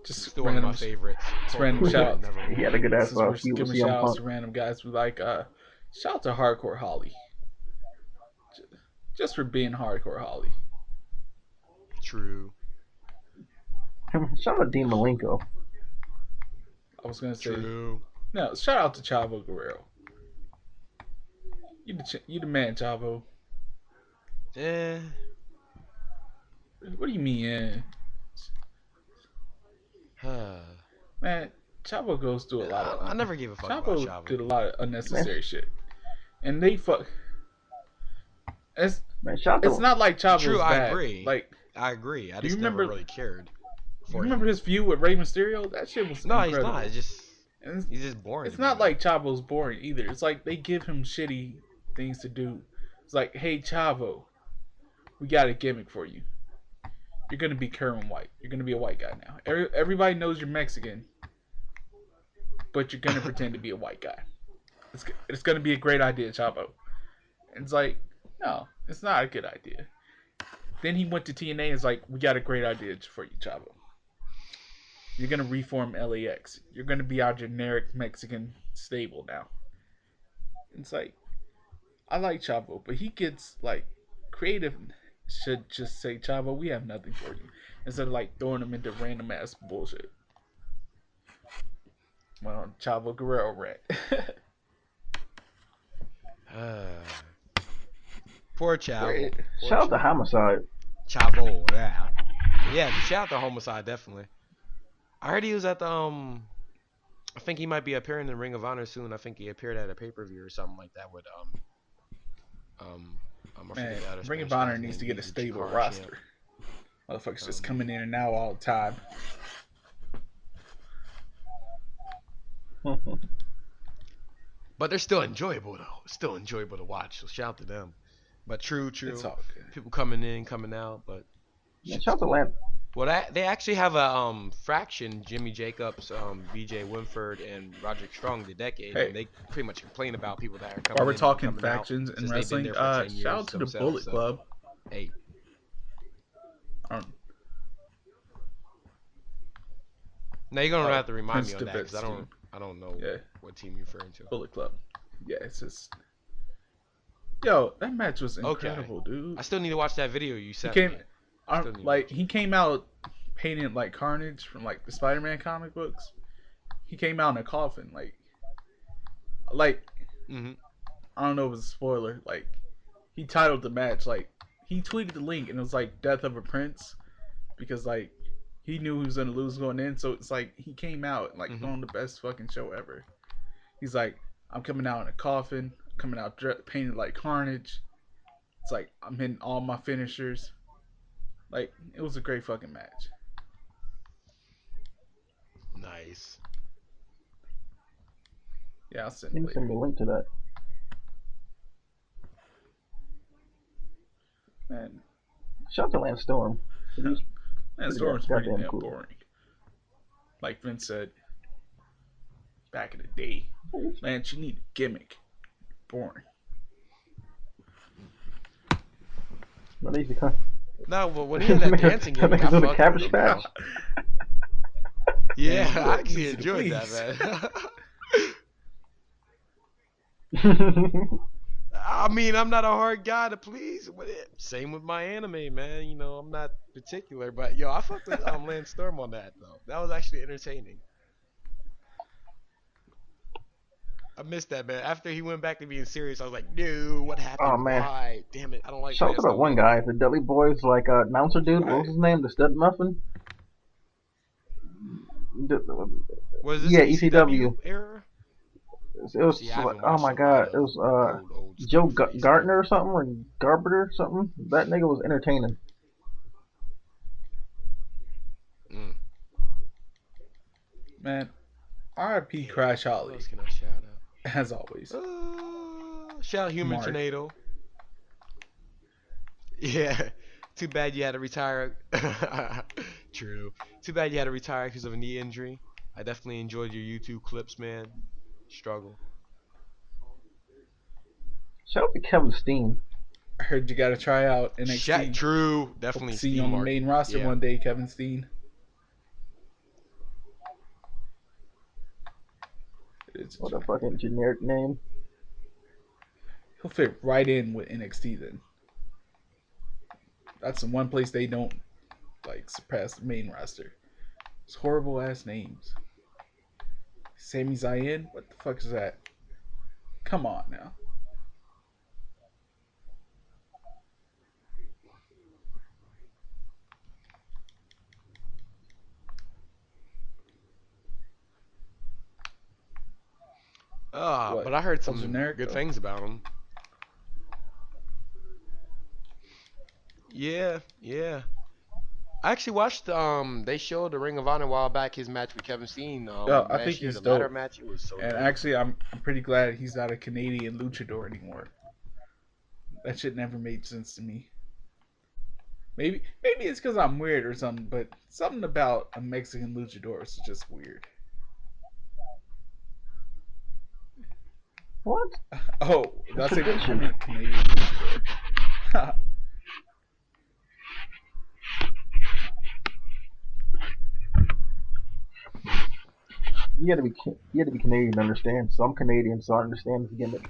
Just still one of my random, favorites. just random shout outs. He had a good ass We're feud with giving CM shout outs Punk. to random guys. We like shout out to Hardcore Holly. Just for being Hardcore Holly. True. Shout out to Dean Malenko. I was gonna say True. no. Shout out to Chavo Guerrero. You the man, Chavo. Eh. What do you mean? Man, Chavo goes through a lot of. I never gave a fuck about Chavo Chavo. did a lot of unnecessary shit, and they fuck. Man, shout out It's to not like Chavo's True, bad. I agree. Like I agree. I Do you just never remember- really cared. You For remember him. his feud with Rey Mysterio? That shit was No, incredible. he's not. It's just And he's just boring. it's to me, not man. like Chavo's boring either. It's like they give him shitty things to do. It's like, hey Chavo, we got a gimmick for you. You're gonna be Kerwin White. You're gonna be a white guy now. Everybody knows you're Mexican, but you're gonna pretend to be a white guy. It's gonna be a great idea, Chavo. And it's like, no, it's not a good idea. Then he went to TNA and it's like, we got a great idea for you, Chavo. You're gonna reform LAX. You're gonna be our generic Mexican stable now. It's like, I like Chavo, but he gets like creative. Should just say, Chavo, we have nothing for you, instead of like throwing him into random ass bullshit. Well, Chavo Guerrero rant. Poor Chavo. Poor Shout out to Homicide. Chavo, yeah. Yeah, shout out to Homicide, definitely. I heard he was at the, I think he might be appearing in Ring of Honor soon. I think he appeared at a pay-per-view or something like that with, I forget Man, the other Ring of Spanish Honor guy's needs to name. get a He's stable Jakar roster. champ. Motherfuckers just coming in and out all the time. But they're still enjoyable, though. Still enjoyable to watch, so shout out to them. But true. It's all good. People coming in, coming out, but... Yeah, shout out to Lance. Well, they actually have a fraction, Jimmy Jacobs, BJ Winford, and Roderick Strong, the Decade. Hey. And they pretty much complain about people that are coming While we're in and talking coming out factions in since they've been wrestling, there for 10 years shout out to the themselves, Bullet so, Club. Hey, now you're gonna have to remind Prince me on that because Devitt's team. I don't know Yeah. what team you're referring to. Bullet Club. Yeah, it's just. Yo, that match was incredible, dude. I still need to watch that video you He sent came, me. Still need to watch it. he came out painted like Carnage from like the Spider-Man comic books. He came out in a coffin, like Mm-hmm. I don't know if it's a spoiler. Like he titled the match like he tweeted the link and it was like Death of a Prince because like he knew he was gonna lose going in, so it's like he came out like on the best fucking show ever. He's like, I'm coming out in a coffin, coming out painted like Carnage. It's like I'm hitting all my finishers. Like it was a great fucking match. Nice. Yeah, I'll send You it can send later. me a link to that. Man, Shout out to Lance Storm. He's Man, Storm's pretty goddamn damn cool. boring. Like Vince said back in the day, Lance, you need a gimmick. Boring. But they used to come. No, well, when he had that dancing That gimmick, nigga's I in the fucked Cabbage with him, Patch. Yeah, Man, I actually easy to enjoyed that, please. man. I mean, I'm not a hard guy to please with it. Same with my anime, man. You know, I'm not particular, but yo, I fucked with Lance Storm on that though. That was actually entertaining. I missed that, man. After he went back to being serious, I was like, no, what happened? Oh, man. Why? Damn it, I don't like Shout out Lance to that no one more. guy, the Dudley Boys, like announcer dude. What was his name? The Stud Muffin. Was this Yeah, the ECW. era? It was See, I haven't oh watched my a god, lot it of was old Joe stuff for Gartner or something, or Garber or something. That nigga was entertaining. Mm. Man, R.I.P. Crash Who Holly, else can I shout out? as always. Shout out Human Mark. Tornado. Yeah. Too bad you had to retire. True. Too bad you had to retire because of a knee injury. I definitely enjoyed your YouTube clips, man. Struggle. Shout out to Kevin Steen. I heard you got to try out NXT. True. Definitely. See you Steve on the Martin. main roster Yeah. one day, Kevin Steen. It's- What a fucking generic name. He'll fit right in with NXT then. That's the one place they don't like surpass the main roster. It's horrible ass names. Sami Zayn? What the fuck is that? Come on now. What? But I heard some generic, good though? things about him. Yeah, yeah. I actually watched. They showed the Ring of Honor a while back. His match with Kevin Steen. I think last year, he's the ladder dope. match. It was so And dope. actually, I'm pretty glad he's not a Canadian luchador anymore. That shit never made sense to me. Maybe it's because I'm weird or something, but something about a Mexican luchador is just weird. What? Oh, that's a tradition. Canadian luchador. You had to be Canadian to understand. So I'm Canadian, so I understand this gimmick.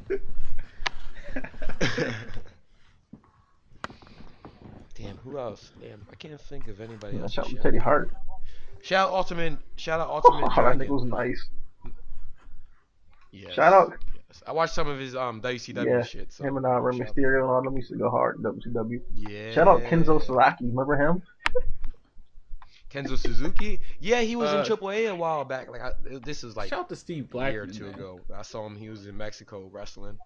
Damn, who else? Damn, I can't think of anybody else. Shout out to Shout Teddy Hart. Shout out Ultimate Oh, Dragon. that nigga was nice. Yes. Shout out. Yes. I watched some of his WCW Yeah, shit. So him and Rey shout out. Mysterio and all them used to go hard in WCW. Yeah. Shout out Kenzo Saraki. Remember him? Kenzo Suzuki. Yeah, he was in AAA a while back. Like this was like Shout out to Steve a year or Blackman, two man. ago. I saw him. He was in Mexico wrestling.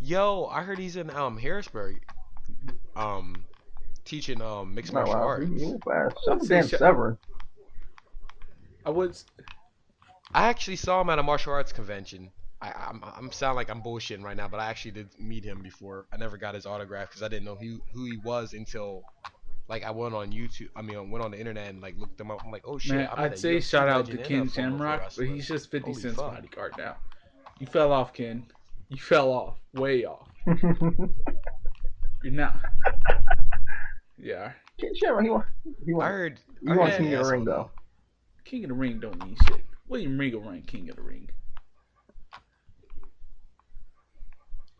Yo, I heard he's in Harrisburg, teaching mixed martial arts. He went fast. Shout out to say Dan Severn. I actually saw him at a martial arts convention. I'm sound like I'm bullshitting right now, but I actually did meet him before. I never got his autograph because I didn't know who he was until like I went on YouTube. I went on the internet and like looked him up. I'm like, oh shit. Man, I'd say shout out to Ken Shamrock, but he's just 50 Cent's bodyguard now. You fell off, Ken. You fell off. Way off. You're not. Yeah. Ken Shamrock, he I heard. He wants King of the Ring though. King of the Ring don't mean shit. William Regal ran King of the Ring.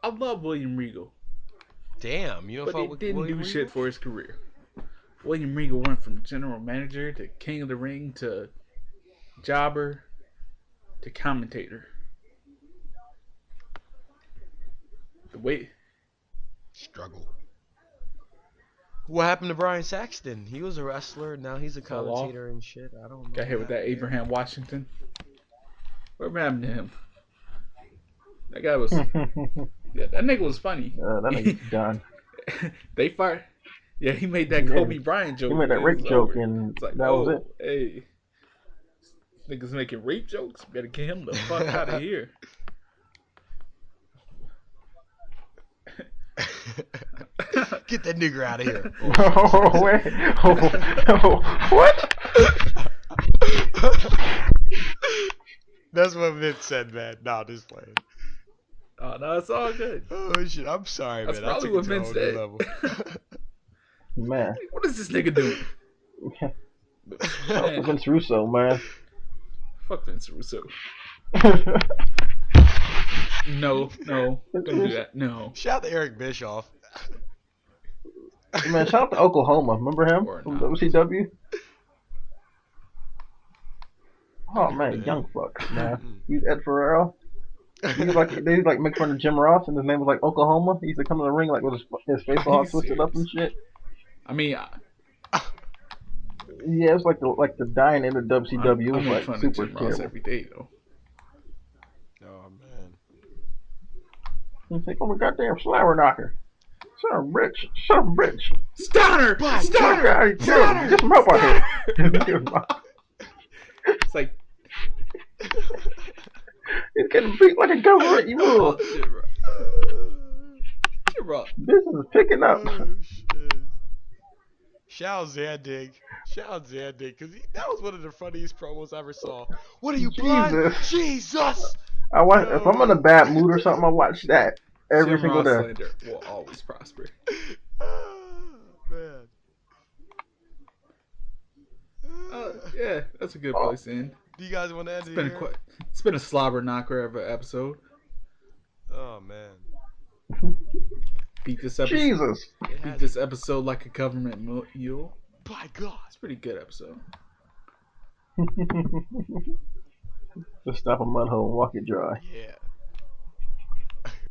I love William Regal. Damn, you don't But fuck he with didn't William do Regal? shit for his career. William Regal went from general manager to King of the Ring to jobber to commentator. The way Struggle. What happened to Brian Saxton? He was a wrestler. Now he's a Fell off. commentator and shit. I don't know. got hit with that Abraham Washington. What happened to him? That guy was. Yeah, that nigga was funny. That nigga's done. They fired. Yeah, he made that Kobe Bryant joke. He made that and rape it was joke, over. and It's like, that was it. Hey, niggas making rape jokes. Better get him the fuck out of here. Get that nigger out of here. Oh, wait. What? That's what Vince said, man. Nah, just playing. Oh no, it's all good. Oh shit, I'm sorry, That's man. I probably took what it to a Vince whole new said. level. Man. What is this nigga doing? Shout out to Vince Russo, man. Fuck Vince Russo. No, don't do that. No. Shout out to Eric Bischoff. Man, shout out to Oklahoma. Remember him from WCW? Oh man, young fuck, man. He's Ed Ferrero. He was like they was like make fun of Jim Ross, and his name was like Oklahoma. He used to come in the ring like with his face all twisted up and shit. I mean, yeah, it's like the dying end of WCW. It I was make like fun of super Jim Ross terrible. every day though. Oh man. He's like, oh my goddamn flower knocker. Son of a bitch. Son of a bitch. Stunner! Stunner! Get some help out here. It's like He's getting beat like a government. You oh, will. Jim Ross. Business is picking up. Oh shit. Shout out Zandig. Shout out Zandig, cause that was one of the funniest promos I ever saw. What are you blind? Jesus! I watch if I'm in a bad mood or something. I watch that every Jim single Ross day. slander will always prosper. Man. Yeah, that's a good place to end. Do you guys want to end it here? It's been a slobber knocker of an episode. Oh man. Beat this episode. Jesus. Beat this episode like a government mule. By God. It's a pretty good episode. Just stop a mud hole and walk it dry. Yeah.